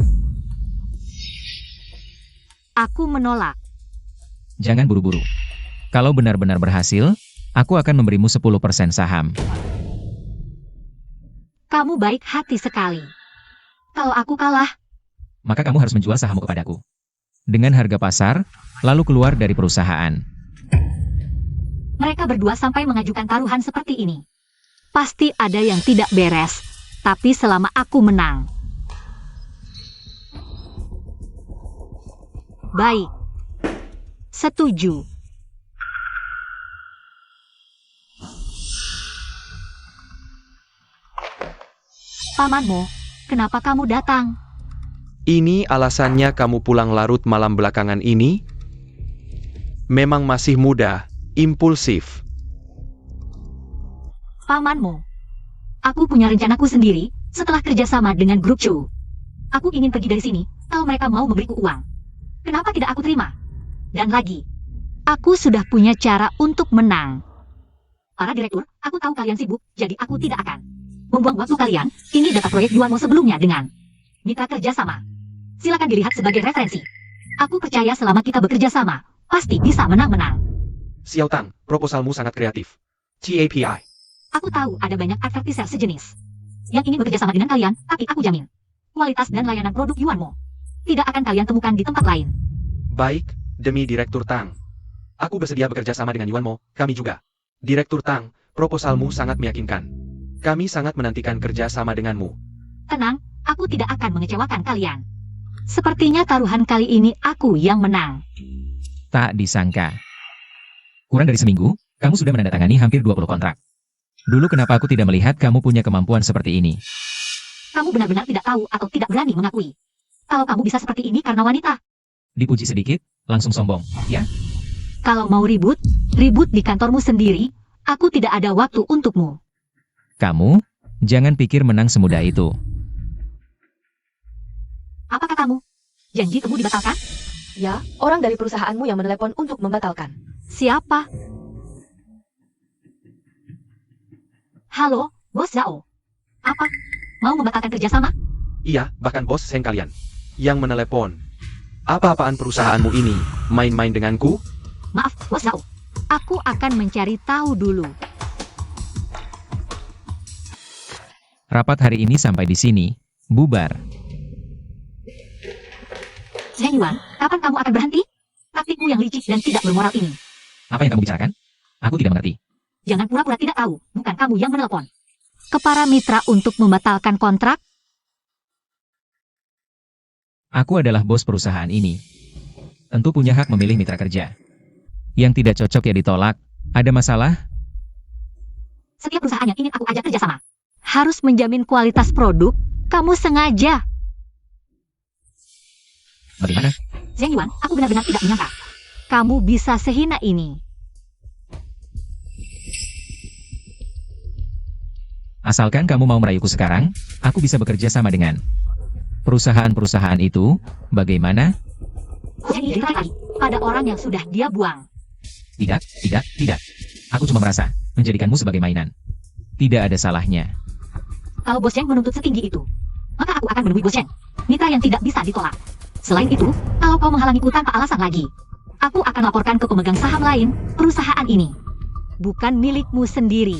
Aku menolak. Jangan buru-buru. Kalau benar-benar berhasil, aku akan memberimu 10% saham. Kamu baik hati sekali. Kalau aku kalah, Maka kamu harus menjual sahammu kepadaku. Dengan harga pasar, lalu keluar dari perusahaan. mereka berdua sampai mengajukan taruhan seperti ini. Pasti ada yang tidak beres. Tapi selama aku menang. Baik. Setuju. Pamanmu, kenapa kamu datang? Ini alasannya kamu pulang larut malam belakangan ini? Memang masih muda, impulsif. Pamanmu. Aku punya rencanaku sendiri, setelah kerjasama dengan grup Chu. Aku ingin pergi dari sini kalau mereka mau memberiku uang. Kenapa tidak aku terima? Dan lagi, aku sudah punya cara untuk menang. Para direktur, aku tahu kalian sibuk, jadi aku tidak akan membuang waktu kalian. Ini data proyek Yuanmo sebelumnya dengan mitra kerjasama. Silakan dilihat sebagai referensi. Aku percaya selama kita bekerja sama, pasti bisa menang-menang. Xiao Tang, proposalmu sangat kreatif. TAPI. Aku tahu ada banyak advertiser sejenis yang ingin bekerja sama dengan kalian, tapi aku jamin kualitas dan layanan produk Yuanmo tidak akan kalian temukan di tempat lain. Baik, demi Direktur Tang. Aku bersedia bekerja sama dengan Yuanmo, kami juga. Direktur Tang, proposalmu sangat meyakinkan. Kami sangat menantikan kerja sama denganmu. Tenang, aku tidak akan mengecewakan kalian. Sepertinya taruhan kali ini aku yang menang. Tak disangka. Kurang dari seminggu, kamu sudah menandatangani hampir 20 kontrak. Dulu kenapa aku tidak melihat kamu punya kemampuan seperti ini? Kamu benar-benar tidak tahu atau tidak berani mengakui kalau kamu bisa seperti ini karena wanita. Dipuji sedikit, langsung sombong, ya? Kalau mau ribut, ribut di kantormu sendiri. Aku tidak ada waktu untukmu. Kamu, jangan pikir menang semudah itu. Apa katamu? Janji kamu dibatalkan? Ya, orang dari perusahaanmu yang menelepon untuk membatalkan. Siapa? Halo, Bos Zhao. Apa? Mau membatalkan kerjasama? Iya, bahkan bos Seng kalian yang menelepon. Apa-apaan perusahaanmu ini? Main-main denganku? Maaf, Bos Zhao. Aku akan mencari tahu dulu. Rapat hari ini sampai di sini, bubar. Zheng Yuan, kapan kamu akan berhenti? Taktikmu yang licik dan tidak bermoral ini. Apa yang kamu bicarakan? Aku tidak mengerti. Jangan pura-pura tidak tahu, bukan kamu yang menelepon. Ke para mitra untuk membatalkan kontrak? Aku adalah bos perusahaan ini. Tentu punya hak memilih mitra kerja. Yang tidak cocok ya ditolak. Ada masalah? Setiap perusahaan yang ingin aku ajak kerjasama harus menjamin kualitas produk. Kamu sengaja. Bagaimana? Zheng Yuan, aku benar-benar tidak menyangka kamu bisa sehina ini. Asalkan kamu mau merayuku sekarang, aku bisa bekerja sama dengan perusahaan-perusahaan itu. Bagaimana? Zheng Yuan lagi pada orang yang sudah dia buang. Tidak. Aku cuma merasa menjadikanmu sebagai mainan. Tidak ada salahnya. Kalau Bos Zheng menuntut setinggi itu, maka aku akan menemui Bos Zheng, mitra yang tidak bisa ditolak. Selain itu, kalau kau menghalangiku tanpa alasan lagi, aku akan laporkan ke pemegang saham lain. Perusahaan ini bukan milikmu sendiri.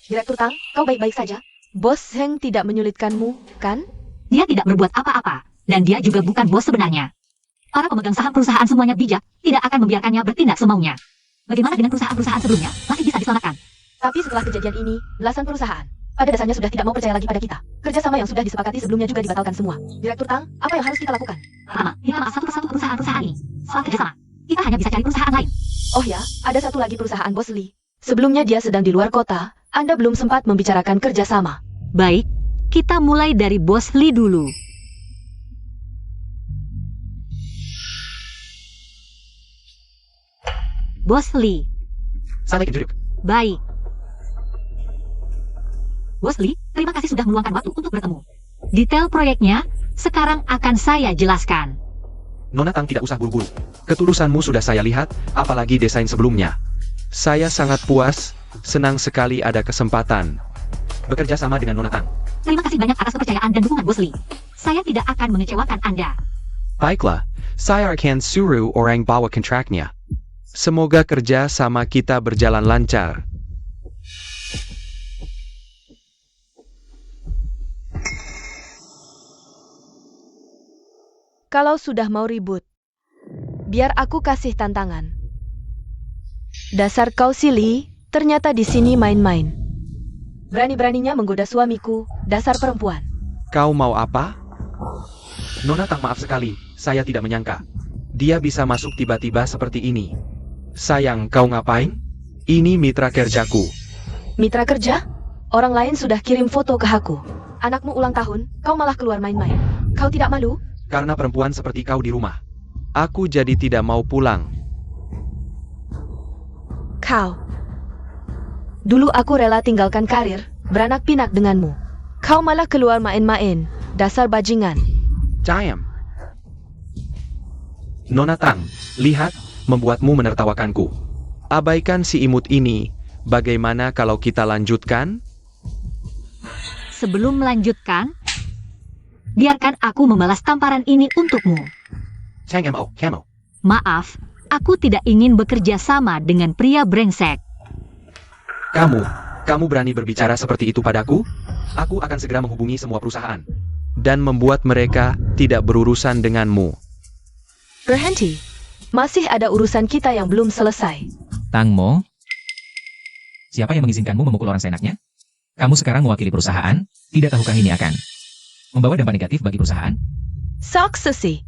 Direktur Tang, kau baik-baik saja? Bos Heng tidak menyulitkanmu, kan? Dia tidak berbuat apa-apa, dan dia juga bukan bos sebenarnya. Para pemegang saham perusahaan semuanya bijak, tidak akan membiarkannya bertindak semaunya. Bagaimana dengan perusahaan-perusahaan sebelumnya? Masih bisa diselamatkan. Tapi setelah kejadian ini, belasan perusahaan pada dasarnya sudah tidak mau percaya lagi pada kita. Kerjasama yang sudah disepakati sebelumnya juga dibatalkan semua. Direktur Tang, apa yang harus kita lakukan? Pertama, kita bahas satu persatu perusahaan-perusahaan ini. Soal kerjasama, kita hanya bisa cari perusahaan lain. Oh ya, ada satu lagi perusahaan Bos Lee. Sebelumnya dia sedang di luar kota, Anda belum sempat membicarakan kerjasama. Baik, kita mulai dari Bos Lee dulu. Bos Lee, Sampai kejuruk. baik. Bos Lee, terima kasih sudah meluangkan waktu untuk bertemu. Detail proyeknya, sekarang akan saya jelaskan. Nona Tang tidak usah buru-buru. Ketulusanmu sudah saya lihat, apalagi desain sebelumnya. Saya sangat puas, senang sekali ada kesempatan bekerja sama dengan Nona Tang. Terima kasih banyak atas kepercayaan dan dukungan Bos Lee. Saya tidak akan mengecewakan Anda. Baiklah, saya akan suruh orang bawa kontraknya. Semoga kerja sama kita berjalan lancar. Kalau sudah mau ribut, biar aku kasih tantangan. Dasar kau silly, ternyata di sini main-main. Berani-beraninya menggoda suamiku, dasar perempuan. Kau mau apa? Nona Tang, maaf sekali, saya tidak menyangka. Dia bisa masuk tiba-tiba seperti ini. Sayang, kau ngapain? Ini mitra kerjaku. Mitra kerja? Orang lain sudah kirim foto ke aku. Anakmu ulang tahun, kau malah keluar main-main. Kau tidak malu? Karena perempuan seperti kau di rumah, aku jadi tidak mau pulang. Kau. Dulu aku rela tinggalkan karir, beranak pinak denganmu. Kau malah keluar main-main, dasar bajingan. Diam. Nona Tang, lihat, membuatmu menertawakanku. Abaikan si imut ini. Bagaimana kalau kita lanjutkan? Sebelum melanjutkan, biarkan aku membalas tamparan ini untukmu. Camo. Maaf, aku tidak ingin bekerja sama dengan pria brengsek. Kamu berani berbicara seperti itu padaku? Aku akan segera menghubungi semua perusahaan. Dan membuat mereka tidak berurusan denganmu. Berhenti. Masih ada urusan kita yang belum selesai. Tang Mo, siapa yang mengizinkanmu memukul orang seenaknya? Kamu sekarang mewakili perusahaan, tidak tahukah ini akan membawa dampak negatif bagi perusahaan? Sok sesi.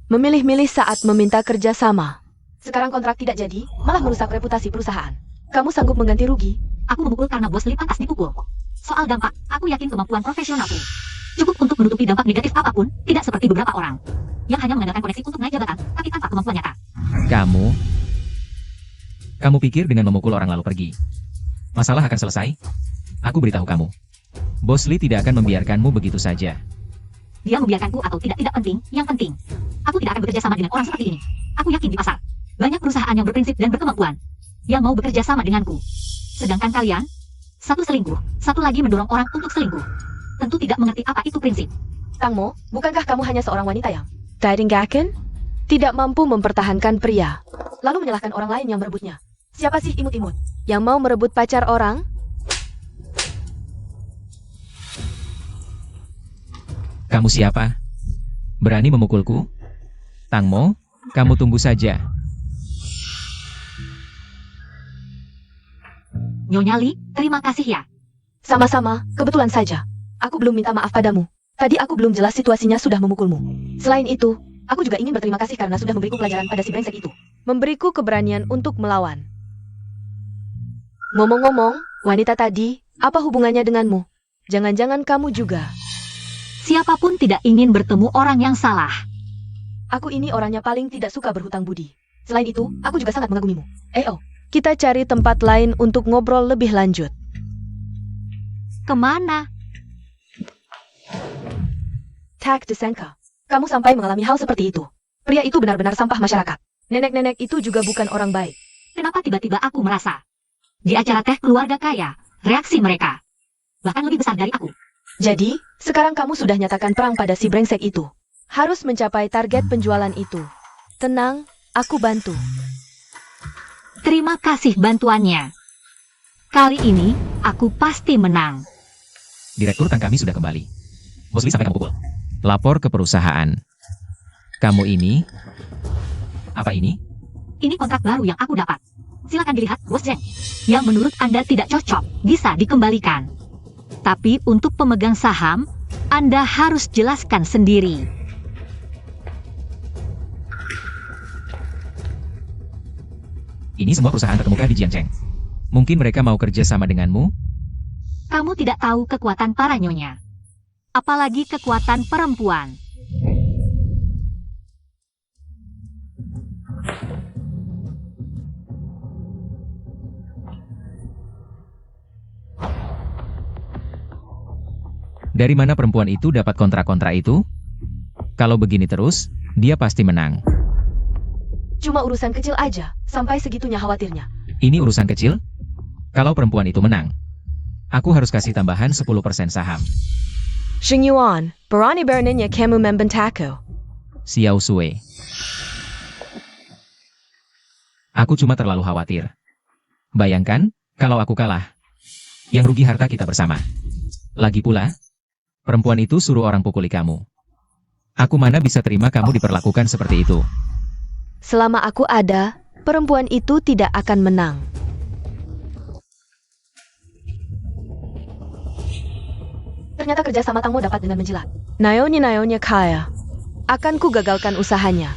Memilih-milih saat meminta kerja sama. Sekarang kontrak tidak jadi, malah merusak reputasi perusahaan. Kamu sanggup mengganti rugi? Aku memukul karena bos Lee pantas dipukul. Soal dampak, aku yakin kemampuan profesionalku cukup untuk menutupi dampak negatif apapun, tidak seperti beberapa orang yang hanya mengandalkan koneksi untuk naik jabatan, tapi tanpa kemampuan nyata. Kamu pikir dengan memukul orang lalu pergi, masalah akan selesai? Aku beritahu kamu, Bos Lee tidak akan membiarkanmu begitu saja. Dia membiarkanku atau tidak penting, yang penting, aku tidak akan bekerja sama dengan orang seperti ini. Aku yakin di pasar, banyak perusahaan yang berprinsip dan berkemampuan, yang mau bekerja sama denganku. Sedangkan kalian, satu selingkuh, satu lagi mendorong orang untuk selingkuh. Tentu tidak mengerti apa itu prinsip. Tang Mo, bukankah kamu hanya seorang wanita yang Gaken? Tidak mampu mempertahankan pria, lalu menyalahkan orang lain yang merebutnya. Siapa sih imut-imut yang mau merebut pacar orang? Kamu siapa? Berani memukulku? Tang Mo, kamu tunggu saja. Nyonya Lee, terima kasih ya. Sama-sama, kebetulan saja. Aku belum minta maaf padamu. Tadi aku belum jelas situasinya sudah memukulmu. Selain itu, aku juga ingin berterima kasih karena sudah memberiku pelajaran pada si brengsek itu. Memberiku keberanian untuk melawan. Ngomong-ngomong, wanita tadi, apa hubungannya denganmu? Jangan-jangan kamu juga. Siapapun tidak ingin bertemu orang yang salah. Aku ini orangnya paling tidak suka berhutang budi. Selain itu, aku juga sangat mengagumimu. Kita cari tempat lain untuk ngobrol lebih lanjut. Kemana? Tak disangka, kamu sampai mengalami hal seperti itu. Pria itu benar-benar sampah masyarakat. Nenek-nenek itu juga bukan orang baik. Kenapa tiba-tiba aku merasa di acara teh keluarga kaya, reaksi mereka bahkan lebih besar dari aku. Jadi, sekarang kamu sudah nyatakan perang pada si brengsek itu. Harus mencapai target penjualan itu. Tenang, aku bantu. Terima kasih bantuannya. Kali ini, aku pasti menang. Direktur Tang kami sudah kembali. Bos Lee sampai kamu pukul. Lapor ke perusahaan. Kamu ini? Apa ini? Ini kontrak baru yang aku dapat. Silakan dilihat, Bos Zheng. Yang menurut Anda tidak cocok, bisa dikembalikan. Tapi untuk pemegang saham, Anda harus jelaskan sendiri. Ini semua perusahaan terkemuka di Jiangcheng. Mungkin mereka mau kerja sama denganmu? Kamu tidak tahu kekuatan para nyonya. Apalagi kekuatan perempuan. Dari mana perempuan itu dapat kontrak-kontrak itu? Kalau begini terus, dia pasti menang. Cuma urusan kecil aja, sampai segitunya khawatirnya. Ini urusan kecil? Kalau perempuan itu menang, aku harus kasih tambahan 10% saham. Xing Yuan, berani beraninya kamu membentakku. Xiao Sui. Aku cuma terlalu khawatir. Bayangkan, kalau aku kalah, yang rugi harta kita bersama. Lagi pula, perempuan itu suruh orang pukuli kamu. Aku mana bisa terima kamu diperlakukan seperti itu. Selama aku ada, perempuan itu tidak akan menang. Ternyata kerja sama Tang Mo dapat dengan menjilat. Naonya kaya. Akan ku gagalkan usahanya.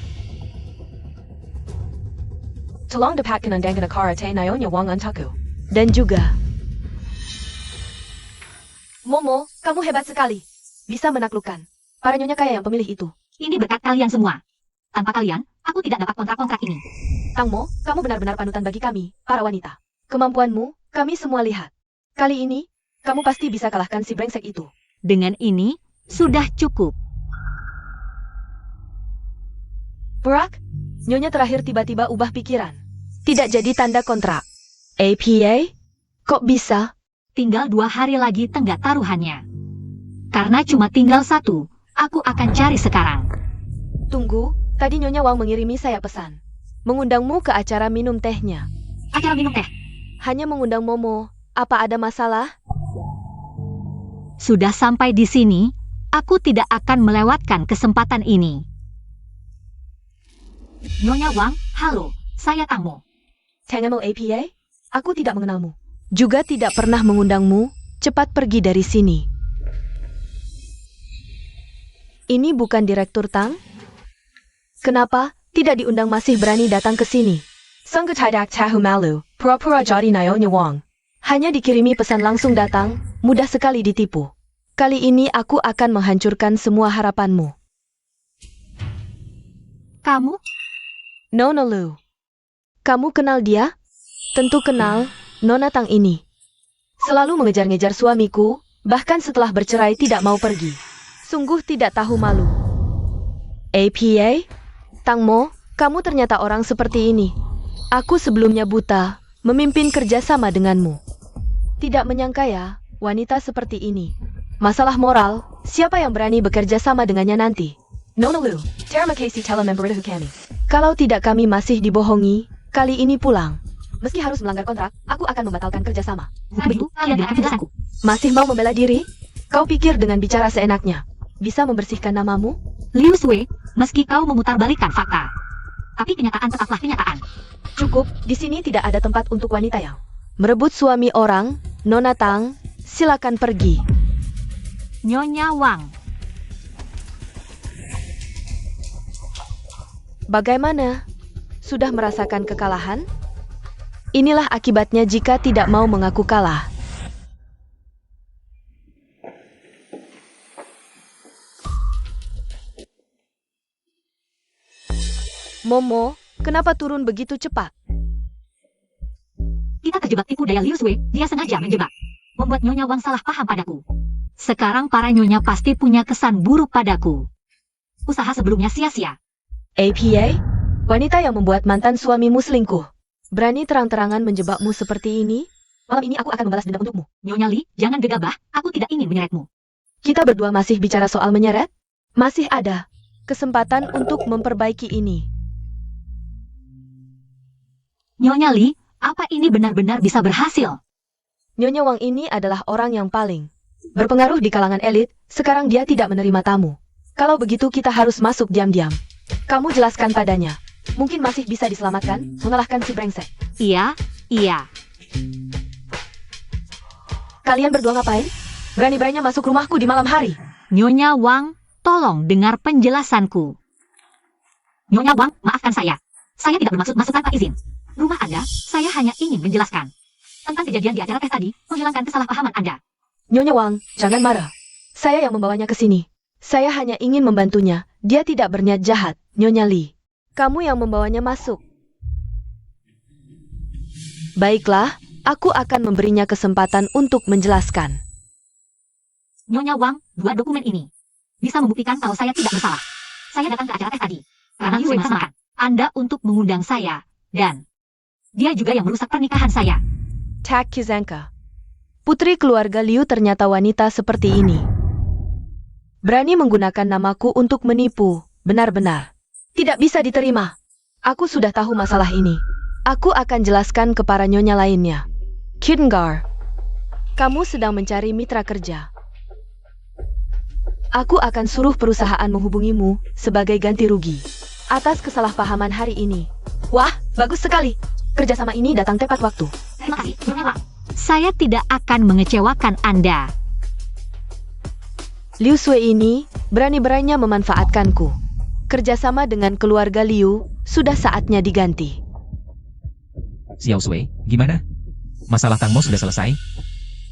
Tolong dapatkan undangan karate Naonya Wang untukku. Dan juga Momo, kamu hebat sekali. Bisa menaklukkan para nyonya kaya yang pemilih itu. Ini berkat kalian semua. Tanpa kalian, aku tidak dapat kontrak-kontrak ini. Tang Mo, kamu benar-benar panutan bagi kami, para wanita. Kemampuanmu, Kami semua lihat. Kali ini, kamu pasti bisa kalahkan si brengsek itu. Dengan ini, sudah cukup. Burak, Nyonya terakhir tiba-tiba ubah pikiran. Tidak jadi tanda kontrak. APA? Kok bisa? Tinggal 2 hari lagi tenggat taruhannya. Karena cuma tinggal 1, aku akan cari sekarang. Tunggu, tadi Nyonya Wang mengirimi saya pesan. Mengundangmu ke acara minum tehnya. Acara minum teh. Hanya mengundang Momo. Apa ada masalah? Sudah sampai di sini, aku tidak akan melewatkan kesempatan ini. Nyonya Wang, halo, saya Tang Mo. Tengemo APA? Aku tidak mengenalmu. Juga tidak pernah mengundangmu. Cepat pergi dari sini. Ini bukan Direktur Tang? Kenapa tidak diundang masih berani datang ke sini? Sanggup tidak tahu malu, pura-pura jadi Nyonya Wang. Hanya dikirimi pesan langsung datang, mudah sekali ditipu. Kali ini aku akan menghancurkan semua harapanmu. Kamu? Nona Lu. Kamu kenal dia? Tentu kenal, Nona Tang ini. Selalu mengejar-ngejar suamiku, bahkan setelah bercerai tidak mau pergi. Sungguh tidak tahu malu. APA? Tang Mo, kamu ternyata orang seperti ini. Aku sebelumnya buta, memimpin kerjasama denganmu. Tidak menyangka ya, wanita seperti ini. Masalah moral, siapa yang berani bekerja sama dengannya nanti? Nona Lu, terima kasih telah memberitahu kami. Kalau tidak kami masih dibohongi, kali ini pulang. Meski harus melanggar kontrak, aku akan membatalkan kerjasama. Bukan begitu, kalian dengarkan penjelasanku. Masih mau membela diri? Kau pikir dengan bicara seenaknya, bisa membersihkan namamu? Liu Sui, meski kau memutarbalikkan fakta, tapi kenyataan tetaplah kenyataan. Cukup, di sini tidak ada tempat untuk wanita yang merebut suami orang. Nona Tang, silakan pergi. Nyonya Wang, Bagaimana? Sudah merasakan kekalahan? Inilah akibatnya jika tidak mau mengaku kalah. Momo, kenapa turun begitu cepat? kita terjebak tipu daya Liu Sui, dia sengaja menjebak. Membuat Nyonya Wang salah paham padaku. Sekarang para nyonya pasti punya kesan buruk padaku. Usaha sebelumnya sia-sia. APA? Wanita yang membuat mantan suamimu selingkuh. Berani terang-terangan menjebakmu seperti ini? Malam ini aku akan membalas dendam untukmu. Nyonya Li, jangan gegabah, aku tidak ingin menyeretmu. Kita berdua masih bicara soal menyeret? Masih ada kesempatan untuk memperbaiki ini. Nyonya Li, apa ini benar-benar bisa berhasil? Nyonya Wang ini adalah orang yang paling berpengaruh di kalangan elit, sekarang dia tidak menerima tamu. Kalau begitu kita harus masuk diam-diam. Kamu jelaskan padanya. Mungkin masih bisa diselamatkan, mengalahkan si brengsek. Iya. Kalian berdua ngapain? Berani-beraninya masuk rumahku di malam hari. Nyonya Wang, tolong dengar penjelasanku. Nyonya Wang, maafkan saya. Saya tidak bermaksud masuk tanpa izin. Rumah Anda, saya hanya ingin menjelaskan tentang kejadian di acara teh tadi, menghilangkan kesalahpahaman Anda. Nyonya Wang, jangan marah. Saya yang membawanya ke sini. Saya hanya ingin membantunya. Dia tidak berniat jahat, Nyonya Li. Kamu yang membawanya masuk. Baiklah, aku akan memberinya kesempatan untuk menjelaskan. Nyonya Wang, 2 dokumen ini bisa membuktikan kalau saya tidak bersalah. Saya datang ke acara teh tadi karena Liu Wei memasangkan Anda untuk mengundang saya, dan dia juga yang merusak pernikahan saya. Tak Kizanka. Putri keluarga Liu ternyata wanita seperti ini. Berani menggunakan namaku untuk menipu, benar-benar. Tidak bisa diterima. Aku sudah tahu masalah ini. Aku akan jelaskan ke para nyonya lainnya. Kidengar, kamu sedang mencari mitra kerja. Aku akan suruh perusahaan menghubungimu sebagai ganti rugi atas kesalahpahaman hari ini. Wah, bagus sekali. Kerjasama ini datang tepat waktu. Terima kasih, Nyonya Wang. Saya tidak akan mengecewakan Anda. Liu Sui ini berani-beraninya memanfaatkanku. Kerjasama dengan keluarga Liu sudah saatnya diganti. Xiao Sui, gimana? Masalah Tang Mo sudah selesai?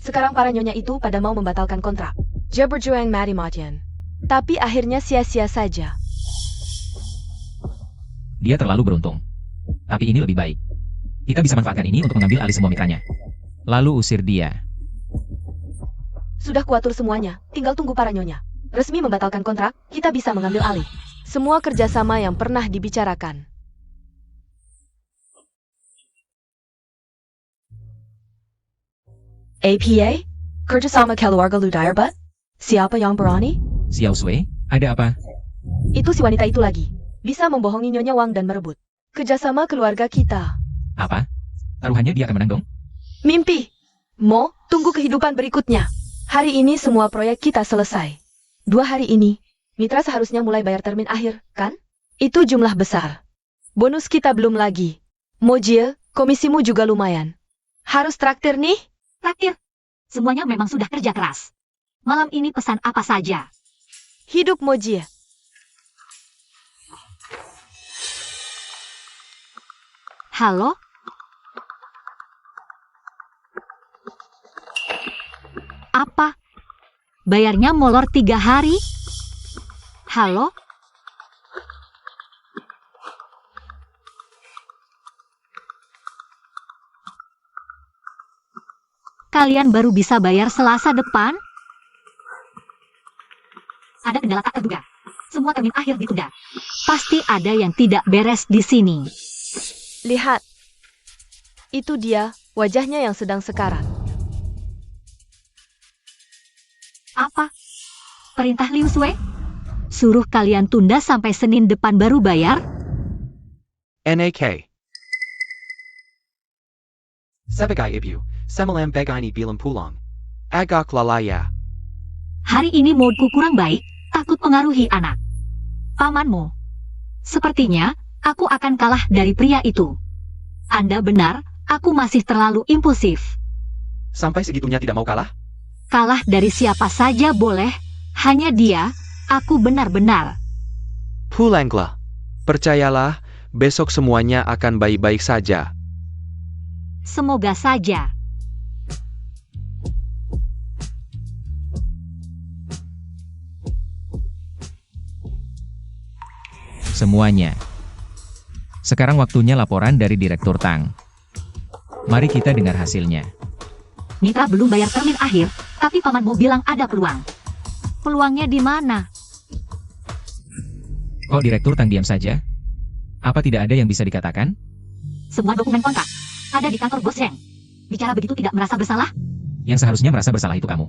Sekarang para nyonya itu pada mau membatalkan kontrak. Dia berjuang mati-matian. Tapi akhirnya sia-sia saja. Dia terlalu beruntung. Tapi ini lebih baik. Kita bisa manfaatkan ini untuk mengambil alih semua mitranya. lalu usir dia. Sudah kuatur semuanya, tinggal tunggu para nyonya. Resmi membatalkan kontrak, kita bisa mengambil alih semua kerjasama yang pernah dibicarakan. APA? Kerjasama keluarga Ludayarbat? Siapa yang berani? Xiao Sui, ada apa? Itu si wanita itu lagi. Bisa membohongi Nyonya Wang dan merebut kerjasama keluarga kita. Apa? Taruhannya dia akan menang dong? Mimpi. Mo, tunggu kehidupan berikutnya. Hari ini semua proyek kita selesai. 2 hari ini, mitra seharusnya mulai bayar termin akhir, kan? Itu jumlah besar. Bonus kita belum lagi. Mojie, komisimu juga lumayan. Harus traktir nih? Traktir. Semuanya memang sudah kerja keras. Malam ini pesan apa saja? Hidup Mojie. Halo? Apa? Bayarnya molor 3 hari? Halo? Kalian baru bisa bayar Selasa depan? Ada kendala tak terduga. Semua termin akhir ditunda. Pasti ada yang tidak beres di sini. Lihat. Itu dia, wajahnya yang sedang sekarat. Apa? Perintah Liu Sui? Suruh kalian tunda sampai Senin depan baru bayar? NAK. Sebagai ibu, semalam begini bilang pulang. Agak lalaya. Hari ini moodku kurang baik, takut pengaruhi anak. Pamanmu. Sepertinya, aku akan kalah dari pria itu. Anda benar, aku masih terlalu impulsif. Sampai segitunya tidak mau kalah? Kalah dari siapa saja boleh, hanya dia, aku benar-benar. Pulanglah. Percayalah, besok semuanya akan baik-baik saja. Semoga saja. Semuanya. Sekarang waktunya laporan dari Direktur Tang. Mari kita dengar hasilnya. Mitra belum bayar termin akhir, tapi pamanmu bilang ada peluang. Peluangnya di mana? Kok Direktur Tang diam saja? Apa tidak ada yang bisa dikatakan? Semua dokumen kontrak ada di kantor Bos Zheng. Bicara begitu tidak merasa bersalah? Yang seharusnya merasa bersalah itu kamu.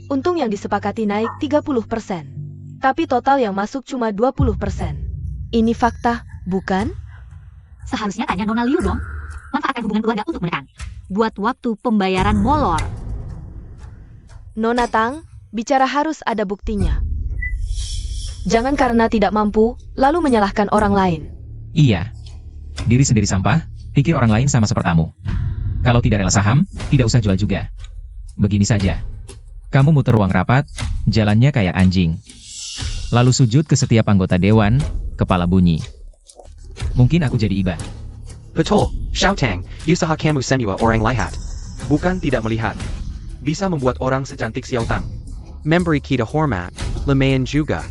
Untung yang disepakati naik 30%. Tapi total yang masuk cuma 20%. Ini fakta, bukan? Seharusnya tanya Nona Liu dong. Manfaatkan hubungan keluarga untuk menekan. Buat waktu pembayaran molor. Nona Tang, bicara harus ada buktinya. Jangan karena tidak mampu, lalu menyalahkan orang lain. Iya. Diri sendiri sampah, pikir orang lain sama sepertamu. Kalau tidak rela saham, tidak usah jual juga. Begini saja. Kamu muter ruang rapat, jalannya kayak anjing. Lalu sujud ke setiap anggota dewan, kepala bunyi. Mungkin aku jadi iba. Betul, Xiao Tang, usaha kamu semua orang lihat. Bukan tidak melihat. Bisa membuat orang secantik Xiao Tang. Memberi kita hormat, lumayan juga.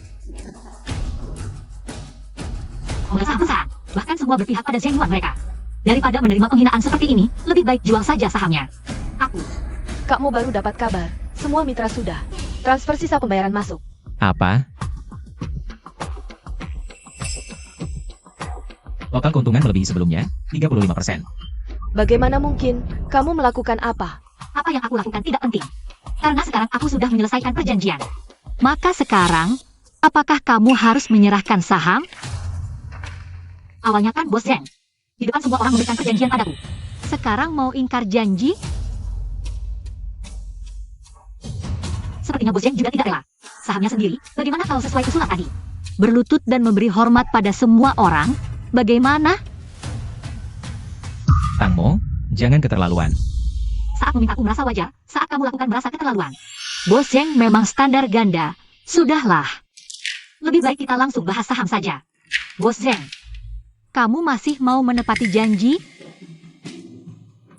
Besar-besar, bahkan semua berpihak pada Zheng Yuan mereka. Daripada menerima penghinaan seperti ini, lebih baik jual saja sahamnya. Aku. Kamu baru dapat kabar, semua mitra sudah. Transfer sisa pembayaran masuk. Apa? Total keuntungan melebihi sebelumnya, 35%. Bagaimana mungkin? Kamu melakukan apa? Apa yang aku lakukan tidak penting. Karena sekarang aku sudah menyelesaikan perjanjian. Maka sekarang, apakah kamu harus menyerahkan saham? Awalnya kan Bos Zheng. Di depan semua orang memberikan perjanjian padaku. Sekarang mau ingkar janji? Sepertinya Bos Zheng juga tidak rela. Sahamnya sendiri, bagaimana kalau sesuai usulan tadi? Berlutut dan memberi hormat pada semua orang? Bagaimana? Tangmo, jangan keterlaluan. Saat memintaku merasa wajar, saat kamu lakukan merasa keterlaluan. Bos Zheng memang standar ganda. Sudahlah. Lebih baik kita langsung bahas saham saja. Bos Zheng, kamu masih mau menepati janji?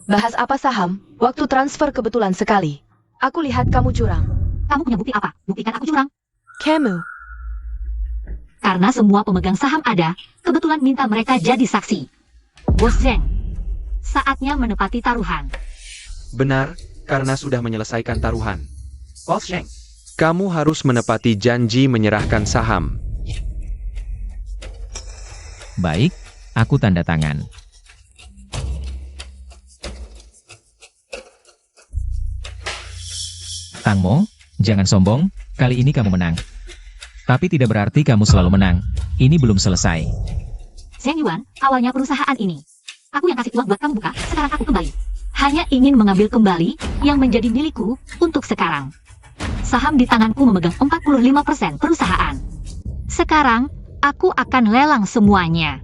Bahas apa saham? Waktu transfer kebetulan sekali. Aku lihat kamu curang. Kamu punya bukti apa? Buktikan aku curang. Kamu. Karena semua pemegang saham ada, kebetulan minta mereka jadi saksi. Bos Zheng, saatnya menepati taruhan. Benar, karena sudah menyelesaikan taruhan. Boss Sheng, kamu harus menepati janji menyerahkan saham. Baik, aku tanda tangan. Tang Mo, jangan sombong, kali ini kamu menang. Tapi tidak berarti kamu selalu menang. Ini belum selesai. Zheng Yuan, awalnya perusahaan ini. Aku yang kasih uang buat kamu buka, sekarang aku kembali. Hanya ingin mengambil kembali yang menjadi milikku untuk sekarang. Saham di tanganku memegang 45% perusahaan. Sekarang, aku akan lelang semuanya.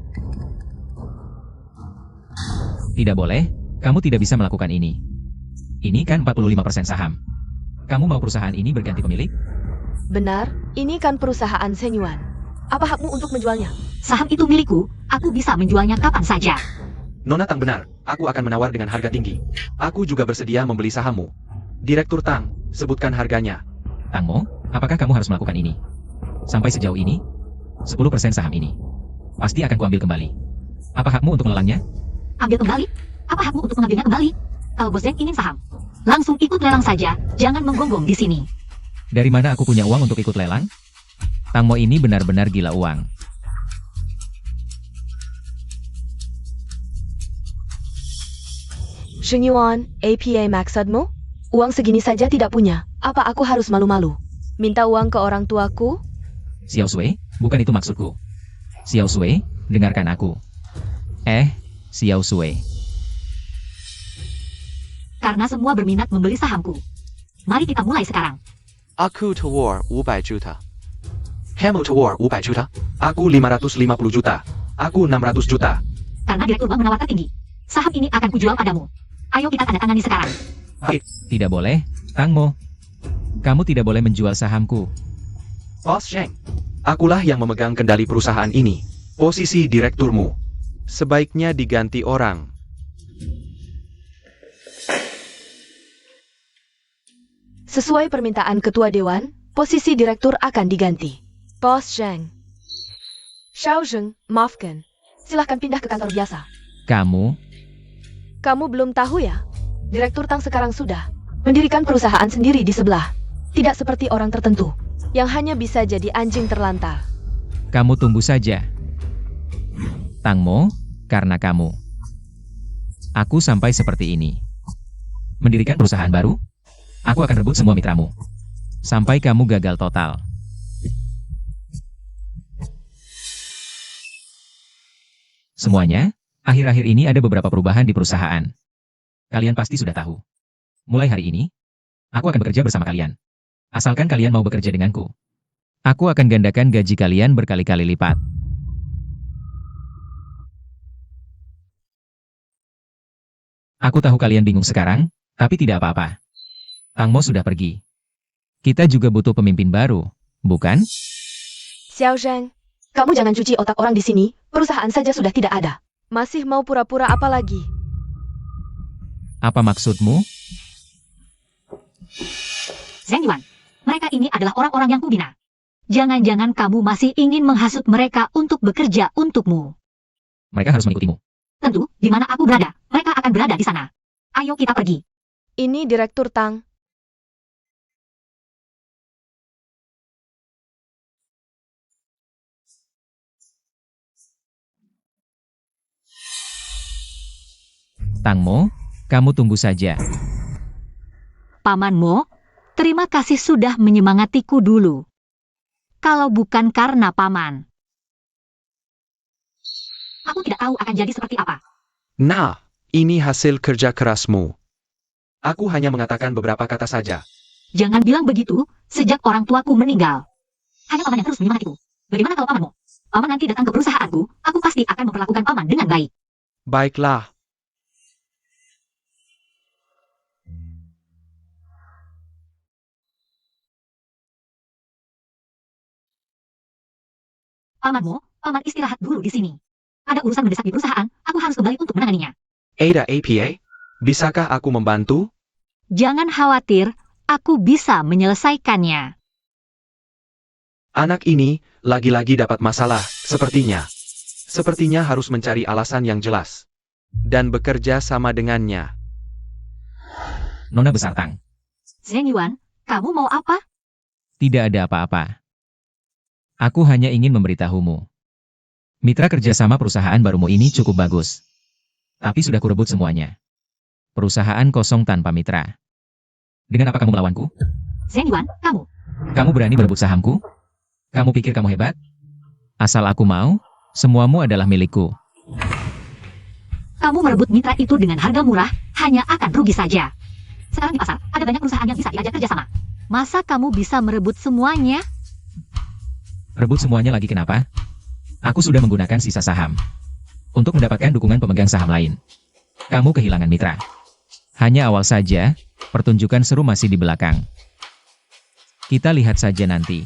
Tidak boleh, kamu tidak bisa melakukan ini. Ini kan 45% saham. Kamu mau perusahaan ini berganti pemilik? Benar, ini kan perusahaan Zheng Yuan. Apa hakmu untuk menjualnya? Saham itu milikku, aku bisa menjualnya kapan saja. Nona Tang benar, aku akan menawar dengan harga tinggi. Aku juga bersedia membeli sahammu. Direktur Tang, sebutkan harganya. Tang Mo, apakah kamu harus melakukan ini? Sampai sejauh ini, 10% saham ini. Pasti akan kuambil kembali. Apa hakmu untuk melelangnya? Ambil kembali? Apa hakmu untuk mengambilnya kembali? Kalau Bos Zheng ingin saham, langsung ikut lelang saja, jangan menggonggong di sini. Dari mana aku punya uang untuk ikut lelang? Tang Mo ini benar-benar gila uang. Zheng Yuan, APA maksudmu? Uang segini saja tidak punya, apa aku harus malu-malu? Minta uang ke orang tuaku? Xiao Sui, bukan itu maksudku. Xiao Sui, dengarkan aku. Xiao Sui. Karena semua berminat membeli sahamku. Mari kita mulai sekarang. Aku tawar 500 juta. Hemu tawar 500 juta. Aku 550 juta. Aku 600 juta. Karena direktur bank menawarkan tinggi. Saham ini akan kujual padamu. Ayo kita tanda tangani sekarang. Tidak boleh, Tang Mo. Kamu tidak boleh menjual sahamku. Boss Sheng, akulah yang memegang kendali perusahaan ini. Posisi direkturmu. Sebaiknya diganti orang. Sesuai permintaan Ketua Dewan, posisi direktur akan diganti. Boss Zheng. Xiao Zheng, maafkan. Silahkan pindah ke kantor biasa. Kamu belum tahu ya? Direktur Tang sekarang sudah mendirikan perusahaan sendiri di sebelah. Tidak seperti orang tertentu, yang hanya bisa jadi anjing terlantar. Kamu tunggu saja. Tang Mo, karena kamu. Aku sampai seperti ini. Mendirikan perusahaan baru? Aku akan rebut semua mitramu. Sampai kamu gagal total. Semuanya, akhir-akhir ini ada beberapa perubahan di perusahaan. Kalian pasti sudah tahu. Mulai hari ini, aku akan bekerja bersama kalian. Asalkan kalian mau bekerja denganku. Aku akan gandakan gaji kalian berkali-kali lipat. Aku tahu kalian bingung sekarang, tapi tidak apa-apa. Tang Mo sudah pergi. Kita juga butuh pemimpin baru, bukan? Xiao Zheng, kamu jangan cuci otak orang di sini, perusahaan saja sudah tidak ada. Masih mau pura-pura apa lagi? Apa maksudmu? Zheng Yuan, mereka ini adalah orang-orang yang kubina. Jangan-jangan kamu masih ingin menghasut mereka untuk bekerja untukmu. Mereka harus mengikutimu. Tentu, di mana aku berada, mereka akan berada di sana. Ayo kita pergi. Ini Direktur Tang. Tang Mo, kamu tunggu saja. Paman Mo, terima kasih sudah menyemangatiku dulu. Kalau bukan karena Paman, aku tidak tahu akan jadi seperti apa. Nah, ini hasil kerja kerasmu. Aku hanya mengatakan beberapa kata saja. Jangan bilang begitu, sejak orang tuaku meninggal. Hanya Paman yang terus menyemangatiku. Bagaimana kalau Paman Mo? Paman nanti datang ke perusahaanku, aku pasti akan memperlakukan Paman dengan baik. Baiklah. Paman Mo, Paman istirahat dulu di sini. Ada urusan mendesak di perusahaan, aku harus kembali untuk menanganinya. Ada APA, bisakah aku membantu? Jangan khawatir, aku bisa menyelesaikannya. Anak ini, lagi-lagi dapat masalah, sepertinya. Sepertinya harus mencari alasan yang jelas. Dan bekerja sama dengannya. Nona besar Tang. Zheng Yuan, kamu mau apa? Tidak ada apa-apa. Aku hanya ingin memberitahumu. Mitra kerjasama perusahaan barumu ini cukup bagus. Tapi sudah kurebut semuanya. Perusahaan kosong tanpa mitra. Dengan apa kamu melawanku? Zheng Yuan, kamu. Kamu berani berebut sahamku? Kamu pikir kamu hebat? Asal aku mau, semuamu adalah milikku. Kamu merebut mitra itu dengan harga murah, hanya akan rugi saja. Sekarang di pasar, ada banyak perusahaan yang bisa diajak kerjasama. Masa kamu bisa merebut semuanya? Rebut semuanya lagi kenapa? Aku sudah menggunakan sisa saham. Untuk mendapatkan dukungan pemegang saham lain. Kamu kehilangan mitra. Hanya awal saja, pertunjukan seru masih di belakang. Kita lihat saja nanti.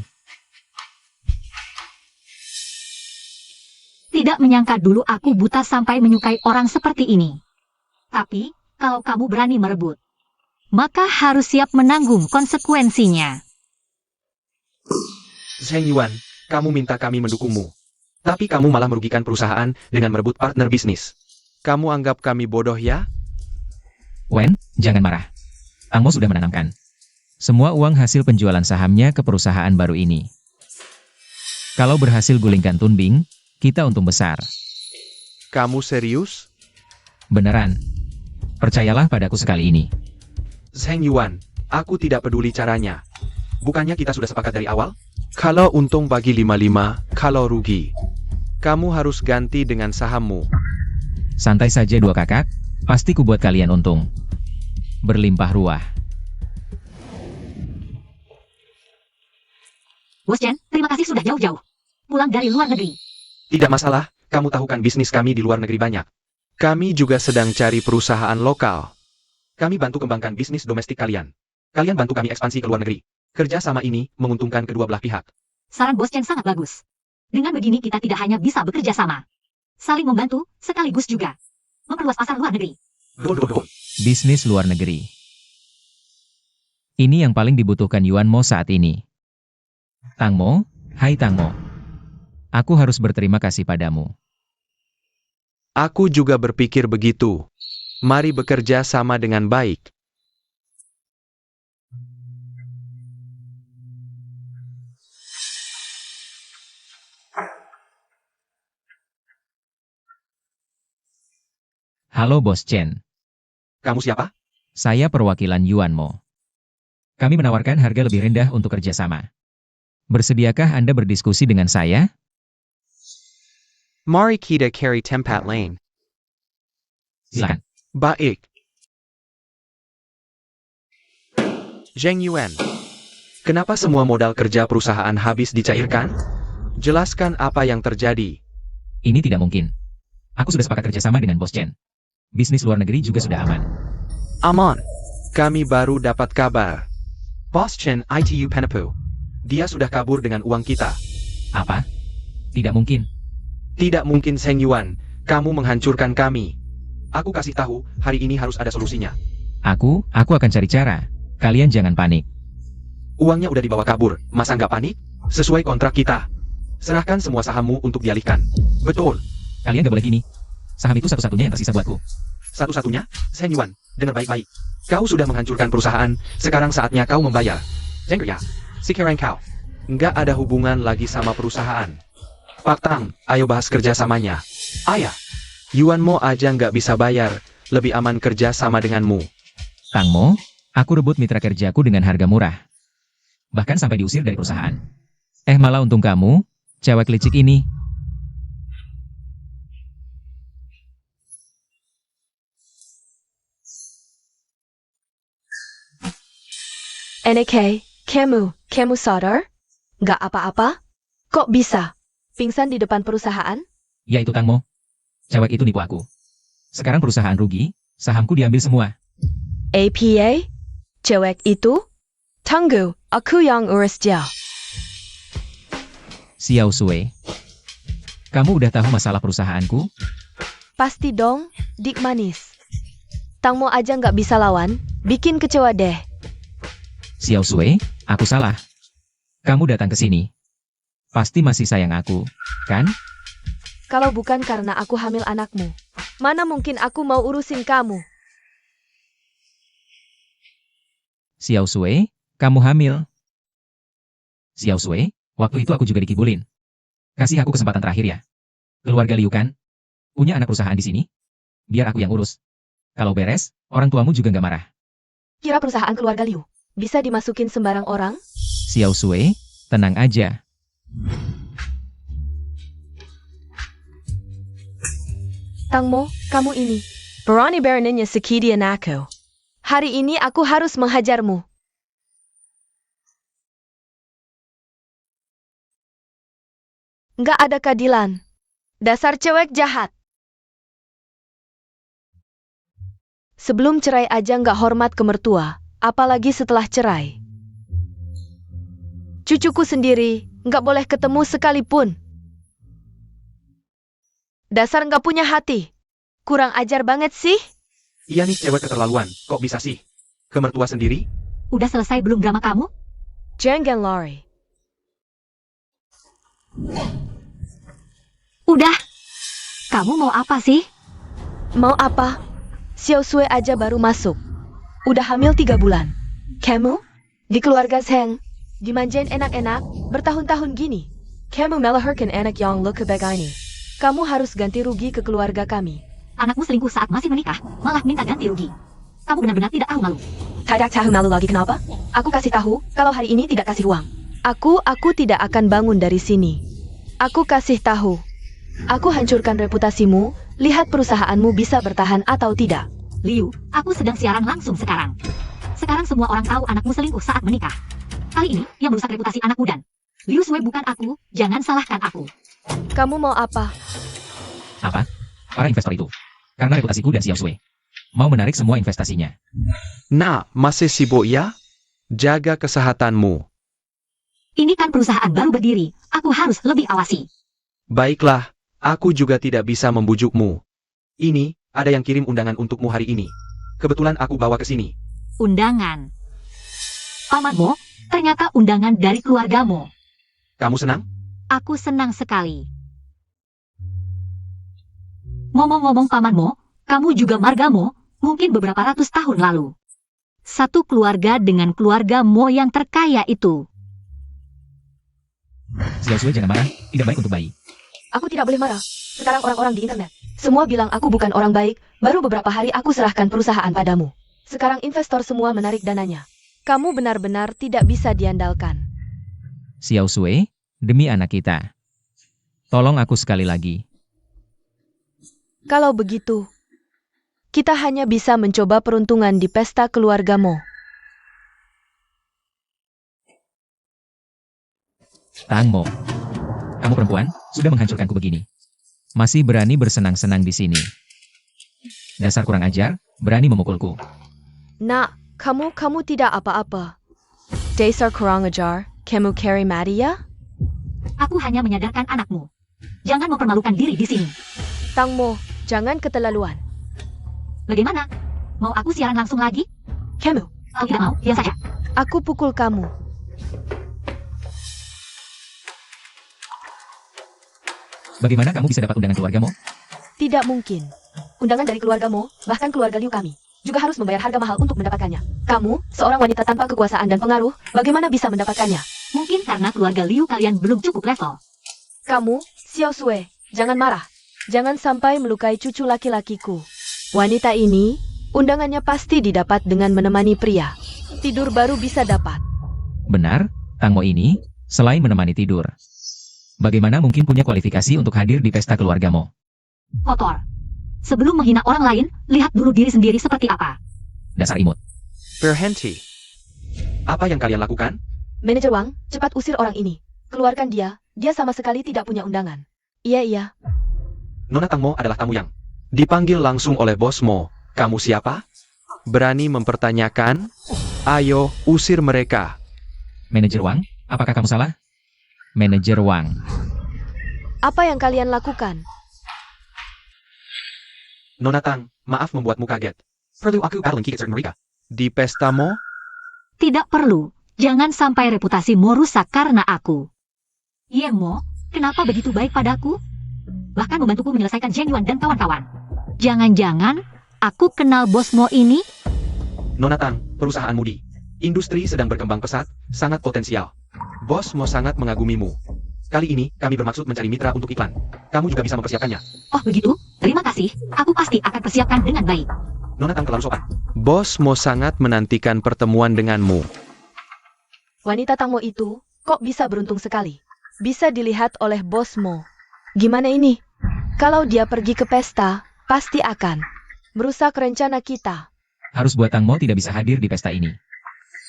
Tidak menyangka dulu aku buta sampai menyukai orang seperti ini. Tapi, kalau kamu berani merebut, maka harus siap menanggung konsekuensinya. Zheng Yuan, kamu minta kami mendukungmu. Tapi kamu malah merugikan perusahaan dengan merebut partner bisnis. Kamu anggap kami bodoh ya? Wen, jangan marah. Tang Mo sudah menanamkan semua uang hasil penjualan sahamnya ke perusahaan baru ini. Kalau berhasil gulingkan Tunbing, kita untung besar. Kamu serius? Beneran. Percayalah padaku sekali ini. Zheng Yuan, aku tidak peduli caranya. Bukannya kita sudah sepakat dari awal? Kalau untung bagi 5-5, kalau rugi, kamu harus ganti dengan sahammu. Santai saja dua kakak, pasti kubuat kalian untung. Berlimpah ruah. Bos Chen, terima kasih sudah jauh-jauh pulang dari luar negeri. Tidak masalah, kamu tahu kan bisnis kami di luar negeri banyak. Kami juga sedang cari perusahaan lokal. Kami bantu kembangkan bisnis domestik kalian. Kalian bantu kami ekspansi ke luar negeri. Kerja sama ini menguntungkan kedua belah pihak. Saran Bos Chen sangat bagus. Dengan begini kita tidak hanya bisa bekerja sama, saling membantu, sekaligus juga memperluas pasar luar negeri. Dododo. Bisnis luar negeri. Ini yang paling dibutuhkan Yuan Mo saat ini. Tang Mo, hai Tang Mo. Aku harus berterima kasih padamu. Aku juga berpikir begitu. Mari bekerja sama dengan baik. Halo Bos Chen. Kamu siapa? Saya perwakilan Yuan Mo. Kami menawarkan harga lebih rendah untuk kerjasama. Bersediakah Anda berdiskusi dengan saya? Mari kita cari tempat lain. Silakan. Baik. Zheng Yuan. Kenapa semua modal kerja perusahaan habis dicairkan? Jelaskan apa yang terjadi. Ini tidak mungkin. Aku sudah sepakat kerjasama dengan Bos Chen. Bisnis luar negeri juga sudah aman. Aman. Kami baru dapat kabar. Bos Chen itu penipu. Dia sudah kabur dengan uang kita. Apa? Tidak mungkin. Tidak mungkin Zheng Yuan. Kamu menghancurkan kami. Aku kasih tahu, hari ini harus ada solusinya. Aku akan cari cara. Kalian jangan panik. Uangnya udah dibawa kabur, masa nggak panik? Sesuai kontrak kita. Serahkan semua sahammu untuk dialihkan. Betul. Kalian gak boleh gini. Saham itu satu-satunya yang tersisa buatku. Satu-satunya? Zheng Yuan, dengar baik-baik. Kau sudah menghancurkan perusahaan, sekarang saatnya kau membayar. Zheng ya, sekarang kau. Nggak ada hubungan lagi sama perusahaan. Pak Tang, ayo bahas kerjasamanya. Ayah, Yuan Mo aja nggak bisa bayar, lebih aman kerja sama denganmu. Tang Mo, aku rebut mitra kerjaku dengan harga murah. Bahkan sampai diusir dari perusahaan. Malah untung kamu, cewek licik ini. NK, kamu sadar? Nggak apa-apa? Kok bisa? Pingsan di depan perusahaan? Ya itu Tang Mo. Cewek itu nipu aku. Sekarang perusahaan rugi, sahamku diambil semua. APA? Cewek itu? Tunggu, aku yang urus dia. Xiao Sui. Kamu udah tahu masalah perusahaanku? Pasti dong, dik manis. Tang Mo aja nggak bisa lawan, bikin kecewa deh. Xiao Sui, aku salah. Kamu datang ke sini. Pasti masih sayang aku, kan? Kalau bukan karena aku hamil anakmu, mana mungkin aku mau urusin kamu? Xiao Sui, kamu hamil. Xiao Sui, waktu itu aku juga dikibulin. Kasih aku kesempatan terakhir ya. Keluarga Liu kan? Punya anak perusahaan di sini? Biar aku yang urus. Kalau beres, orang tuamu juga nggak marah. Kira perusahaan keluarga Liu bisa dimasukin sembarang orang? Xiao Sui, tenang aja. Tangmo, kamu ini. Berani beraninya sekidian aku. Hari ini aku harus menghajarmu. Nggak ada keadilan. Dasar cewek jahat. Sebelum cerai aja nggak hormat ke mertua, apalagi setelah cerai. Cucuku sendiri nggak boleh ketemu sekalipun. Dasar nggak punya hati. Kurang ajar banget sih. Iya nih cewek keterlaluan, kok bisa sih? Ke mertua sendiri? Udah selesai belum drama kamu? Jangan lari. Udah. Kamu mau apa sih? Mau apa? Xiao Sui aja baru masuk. Udah hamil 3 bulan. Kamu? Di keluarga Zheng. Dimanjain enak-enak, bertahun-tahun gini. Kamu melahirkan anak yang lebih ini. Kamu harus ganti rugi ke keluarga kami. Anakmu selingkuh saat masih menikah, malah minta ganti rugi. Kamu benar-benar tidak tahu malu. Tidak tahu malu lagi kenapa? Aku kasih tahu, kalau hari ini tidak kasih uang. Aku tidak akan bangun dari sini. Aku kasih tahu. Aku hancurkan reputasimu, lihat perusahaanmu bisa bertahan atau tidak. Liu, aku sedang siaran langsung sekarang. Sekarang semua orang tahu anakmu selingkuh saat menikah. Kali ini, yang merusak reputasi anakmu dan Liu Sui bukan aku, jangan salahkan aku. Kamu mau apa? Apa? Para investor itu. Karena reputasiku dan Xiao Sui. Mau menarik semua investasinya. Nah, masih sibuk ya? Jaga kesehatanmu. Ini kan perusahaan baru berdiri, aku harus lebih awasi. Baiklah, aku juga tidak bisa membujukmu. Ini, ada yang kirim undangan untukmu hari ini. Kebetulan aku bawa ke sini. Undangan. Pamanmu, ternyata undangan dari keluargamu. Kamu senang? Aku senang sekali. Ngomong-ngomong pamanmu, kamu juga margamu, mungkin beberapa ratus tahun lalu. Satu keluarga dengan keluarga Mo yang terkaya itu. Xiao Sui jangan marah, tidak baik untuk bayi. Aku tidak boleh marah. Sekarang orang-orang di internet. Semua bilang aku bukan orang baik, baru beberapa hari aku serahkan perusahaan padamu. Sekarang investor semua menarik dananya. Kamu benar-benar tidak bisa diandalkan. Xiao Sui, demi anak kita. Tolong aku sekali lagi. Kalau begitu, kita hanya bisa mencoba peruntungan di pesta keluargamu. Tangmo. Kamu perempuan, sudah menghancurkanku begini. Masih berani bersenang-senang di sini. Dasar kurang ajar, berani memukulku. Nak, kamu tidak apa-apa. Dasar kurang ajar, kamu carry Maria? Aku hanya menyadarkan anakmu. Jangan mempermalukan diri di sini. Tangmo, jangan keterlaluan. Bagaimana? Mau aku siaran langsung lagi? Kamu, Kalau tidak mau, diam saja. aku pukul kamu. Bagaimana kamu bisa dapat undangan keluargamu? Tidak mungkin. Undangan dari keluargamu, bahkan keluarga Liu kami, juga harus membayar harga mahal untuk mendapatkannya. Kamu, seorang wanita tanpa kekuasaan dan pengaruh, bagaimana bisa mendapatkannya? Mungkin karena keluarga Liu kalian belum cukup level. Kamu, Xiao Sui, jangan marah. Jangan sampai melukai cucu laki-lakiku. Wanita ini, undangannya pasti didapat dengan menemani pria. Tidur baru bisa dapat. Benar, Tangmo ini, selain menemani tidur. Bagaimana mungkin punya kualifikasi untuk hadir di pesta keluargamu? Kotor. Sebelum menghina orang lain, lihat dulu diri sendiri seperti apa. Dasar imut. Berhenti. Apa yang kalian lakukan? Manajer Wang, cepat usir orang ini. Keluarkan dia, dia sama sekali tidak punya undangan. Iya. Nona Tangmo adalah tamu yang dipanggil langsung oleh bos Mo. Kamu siapa? Berani mempertanyakan? Ayo, usir mereka. Manajer Wang, apakah kamu salah? Manajer Wang. Apa yang kalian lakukan? Nona Tang, maaf membuatmu kaget. Perlu aku battling kick mereka? Di pesta Mo? Tidak perlu. Jangan sampai reputasi Mo rusak karena aku. Ye Mo, kenapa begitu baik padaku? Bahkan membantuku menyelesaikan Zheng Yuan dan kawan-kawan. Jangan-jangan aku kenal bos Mo ini? Nona Tang, perusahaanmu di Industri sedang berkembang pesat, sangat potensial. Bos Mo sangat mengagumimu. Kali ini, kami bermaksud mencari mitra untuk iklan. Kamu juga bisa mempersiapkannya. Oh begitu? Terima kasih. Aku pasti akan persiapkan dengan baik. Nona Tang terlalu sopan. Bos Mo sangat menantikan pertemuan denganmu. Wanita Tang Mo itu, kok bisa beruntung sekali? Bisa dilihat oleh Bos Mo. Gimana ini? Kalau dia pergi ke pesta, pasti akan merusak rencana kita. Harus buat Tang Mo tidak bisa hadir di pesta ini.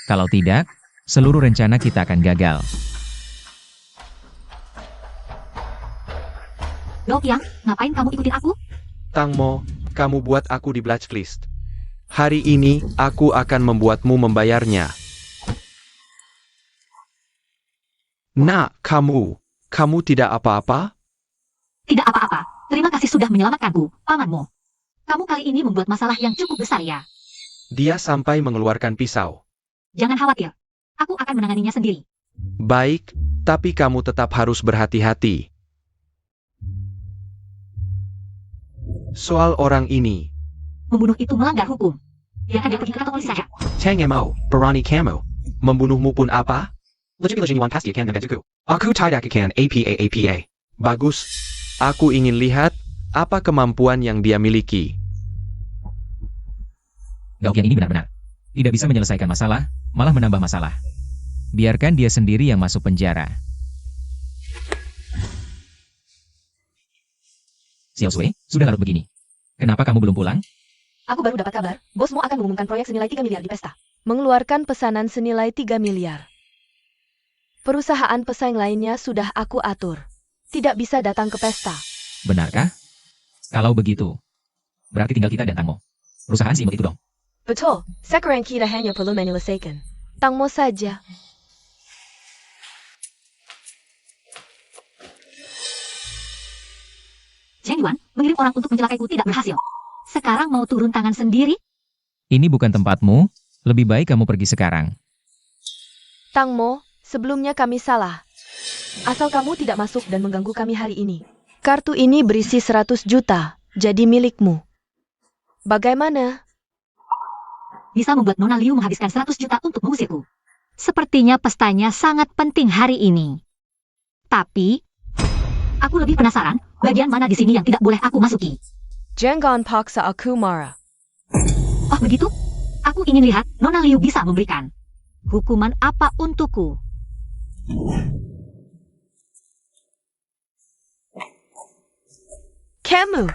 Kalau tidak, seluruh rencana kita akan gagal. Gao Qiang, ngapain kamu ikutin aku? Tang Mo, kamu buat aku di blacklist. Hari ini, aku akan membuatmu membayarnya. Nak, kamu tidak apa-apa? Tidak apa-apa. Terima kasih sudah menyelamatkanku, pamanmu. Kamu kali ini membuat masalah yang cukup besar ya. Dia sampai mengeluarkan pisau. Jangan khawatir. Aku akan menanganinya sendiri. Baik, tapi kamu tetap harus berhati-hati. Soal orang ini. Membunuh itu melanggar hukum. Biarkan dia pergi ke kantor polisi saja. Chang Mo, Barani Kamo. Membunuhmu pun apa? Legitimasi pasti akan membantuku. Aku tidak akan apa. Bagus. Aku ingin lihat apa kemampuan yang dia miliki. Gao Qiang ini benar-benar tidak bisa menyelesaikan masalah, malah menambah masalah. Biarkan dia sendiri yang masuk penjara. Xiao Sui, sudah larut begini. Kenapa kamu belum pulang? Aku baru dapat kabar, Bos Mo akan mengumumkan proyek senilai 3 miliar di pesta. Mengeluarkan pesanan senilai 3 miliar. Perusahaan pesaing lainnya sudah aku atur. Tidak bisa datang ke pesta. Benarkah? Kalau begitu, berarti tinggal kita dan Tang Mo. Perusahaan si imut itu dong. Betul, sekarang kita hanya perlu menyelesaikan Tang Mo saja. Zheng Yuan, mengirim orang untuk mencelakaiku tidak berhasil. Sekarang mau turun tangan sendiri? Ini bukan tempatmu, lebih baik kamu pergi sekarang. Tang Mo, sebelumnya kami salah. Asal kamu tidak masuk dan mengganggu kami hari ini. Kartu ini berisi 100 juta, jadi milikmu. Bagaimana? Bisa membuat Nona Liu menghabiskan 100 juta untuk mengusirku. Sepertinya pestanya sangat penting hari ini. Tapi, aku lebih penasaran, bagian mana di sini yang tidak boleh aku masuki. Jangan paksa aku marah. Oh begitu? Aku ingin lihat Nona Liu bisa memberikan hukuman apa untukku. Kamu,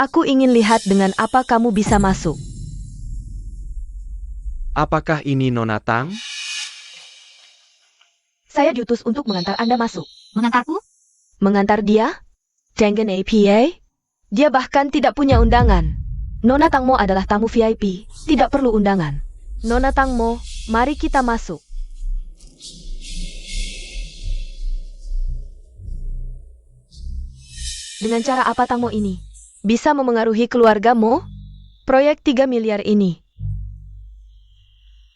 aku ingin lihat dengan apa kamu bisa masuk. Apakah ini Nona Tang? Saya diutus untuk mengantar Anda masuk. Mengantarku? Mengantar dia? Dengan APA? Dia bahkan tidak punya undangan. Nona Tang Mo adalah tamu VIP, tidak perlu undangan. Nona Tang Mo, mari kita masuk. Dengan cara apa Tang Mo ini? Bisa memengaruhi keluarga Mo? Proyek 3 miliar ini.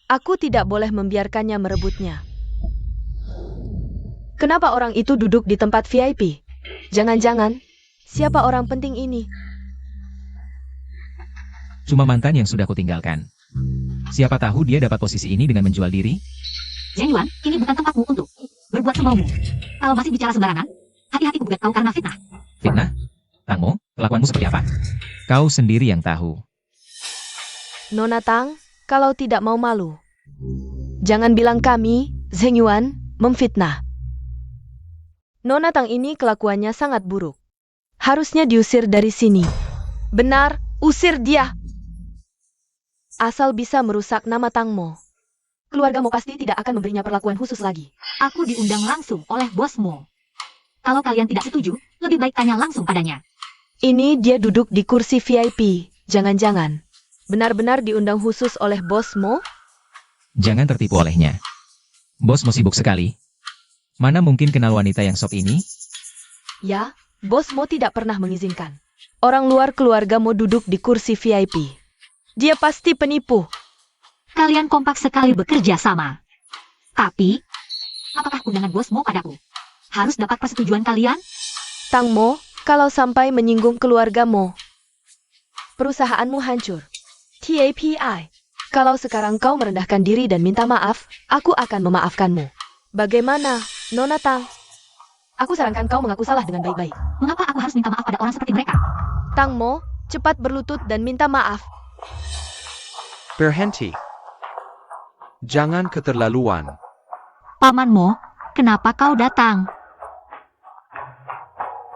Aku tidak boleh membiarkannya merebutnya. Kenapa orang itu duduk di tempat VIP? Jangan-jangan, siapa orang penting ini? Cuma mantan yang sudah kutinggalkan. Siapa tahu dia dapat posisi ini dengan menjual diri? Zheng Yuan, ini bukan tempatmu untuk berbuat semaumu. Kalau masih bicara sembarangan, hati-hati gugat kau karena fitnah. Fitnah? Tang Mo, kelakuanmu seperti apa? Kau sendiri yang tahu. Nona Tang, kalau tidak mau malu, jangan bilang kami, Zheng Yuan, memfitnah. Nona Tang ini kelakuannya sangat buruk. Harusnya diusir dari sini. Benar, usir dia. Asal bisa merusak nama Tang Mo. Keluarga Mo pasti tidak akan memberinya perlakuan khusus lagi. Aku diundang langsung oleh bosmu. Kalau kalian tidak setuju, lebih baik tanya langsung padanya. Ini dia duduk di kursi VIP. Jangan-jangan benar-benar diundang khusus oleh Bos Mo? Jangan tertipu olehnya. Bos Mo sibuk sekali. Mana mungkin kenal wanita yang sok ini? Ya, Bos Mo tidak pernah mengizinkan orang luar keluarga Mo duduk di kursi VIP. Dia pasti penipu. Kalian kompak sekali bekerja sama. Tapi, apakah undangan bosmu padaku harus dapat persetujuan kalian? Tang Mo, kalau sampai menyinggung keluarga Mo, perusahaanmu hancur. TAPI, Kalau sekarang kau merendahkan diri dan minta maaf, aku akan memaafkanmu. Bagaimana, Nona Tang? Aku sarankan kau mengaku salah dengan baik-baik. Mengapa aku harus minta maaf pada orang seperti mereka? Tang Mo, cepat berlutut dan minta maaf. Berhenti. Jangan keterlaluan. Paman Mo, kenapa kau datang?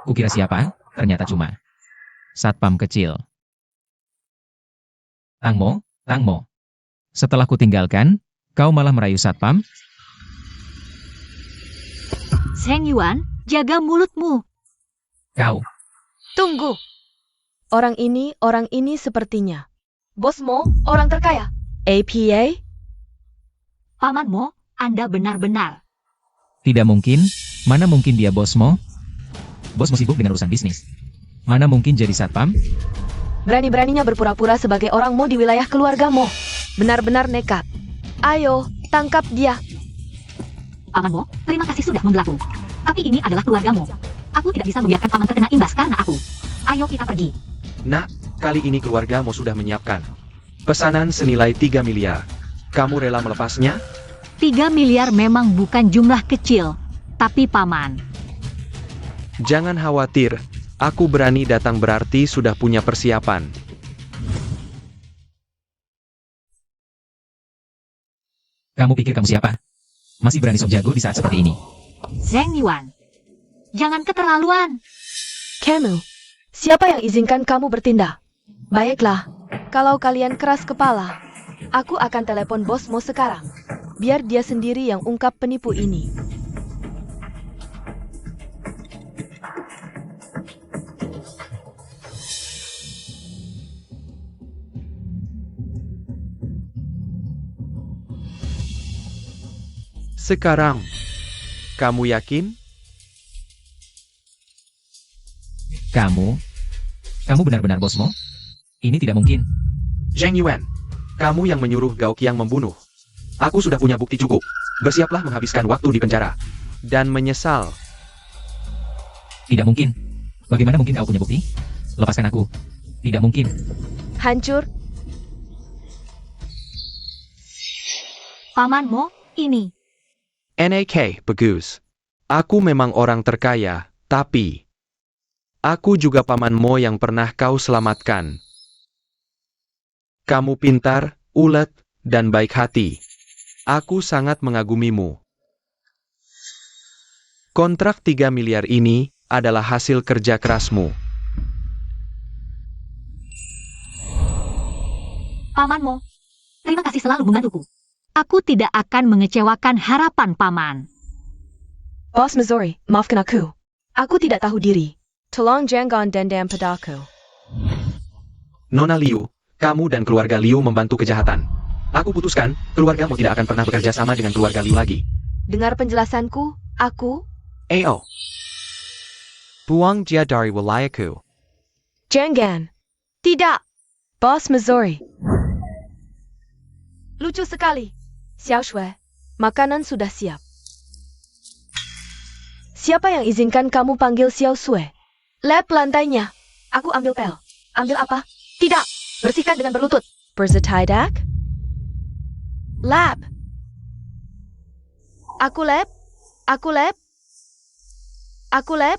Kukira siapa? Ternyata cuma satpam kecil. Tang Mo. Setelah kutinggalkan, kau malah merayu satpam? Zheng Yuan, jaga mulutmu. Kau. Tunggu. Orang ini sepertinya. Bos Mo, orang terkaya. APA? Paman Mo, Anda benar-benar. Tidak mungkin. Mana mungkin dia Bos Mo? Bos Mo sibuk dengan urusan bisnis. Mana mungkin jadi satpam? Berani-beraninya berpura-pura sebagai orang Mo di wilayah keluarga Mo. Benar-benar nekat. Ayo, tangkap dia. Paman Mo, terima kasih sudah membelaku. Tapi ini adalah keluargamu. Aku tidak bisa membiarkan paman terkena imbas karena aku. Ayo kita pergi. Nah, kali ini keluargamu sudah menyiapkan pesanan senilai 3 miliar. Kamu rela melepasnya? 3 miliar memang bukan jumlah kecil. Tapi paman, Jangan khawatir, aku berani datang berarti sudah punya persiapan. Kamu pikir kamu siapa? Masih berani sok jago di saat seperti ini. Zheng Yuan, jangan keterlaluan. Kamu, siapa yang izinkan kamu bertindak? Baiklah, kalau kalian keras kepala, aku akan telepon Bos Mo sekarang. Biar dia sendiri yang ungkap penipu ini. Sekarang, kamu yakin? Kamu benar-benar Bos Mo? Ini tidak mungkin. Zheng Yuan, kamu yang menyuruh Gao Qiang membunuh. Aku sudah punya bukti cukup. Bersiaplah menghabiskan waktu di penjara. Dan menyesal. Tidak mungkin. Bagaimana mungkin kau punya bukti? Lepaskan aku. Tidak mungkin. Hancur. Paman Mo, ini. NAK, bagus. Aku memang orang terkaya, tapi aku juga Paman Mo yang pernah kau selamatkan. Kamu pintar, ulet, dan baik hati. Aku sangat mengagumimu. Kontrak 3 miliar ini adalah hasil kerja kerasmu. Paman Mo, terima kasih selalu membantuku. Aku tidak akan mengecewakan harapan paman. Bos Missouri, maafkan aku. Aku tidak tahu diri. Tolong jangan dendam padaku. Nona Liu, kamu dan keluarga Liu membantu kejahatan. Aku putuskan, keluargamu tidak akan pernah bekerja sama dengan keluarga Liu lagi. Dengar penjelasanku, aku... AO. Buang dia dari wilayahku. Jangan. Tidak. Bos Missouri. Lucu sekali. Xiao Shui, makanan sudah siap. Siapa yang izinkan kamu panggil Xiao Shui? Lap lantainya. Aku ambil pel. Ambil apa? Tidak. Bersihkan dengan berlutut. Berzetidak? Lap. Aku lap. Aku lap. Aku lap.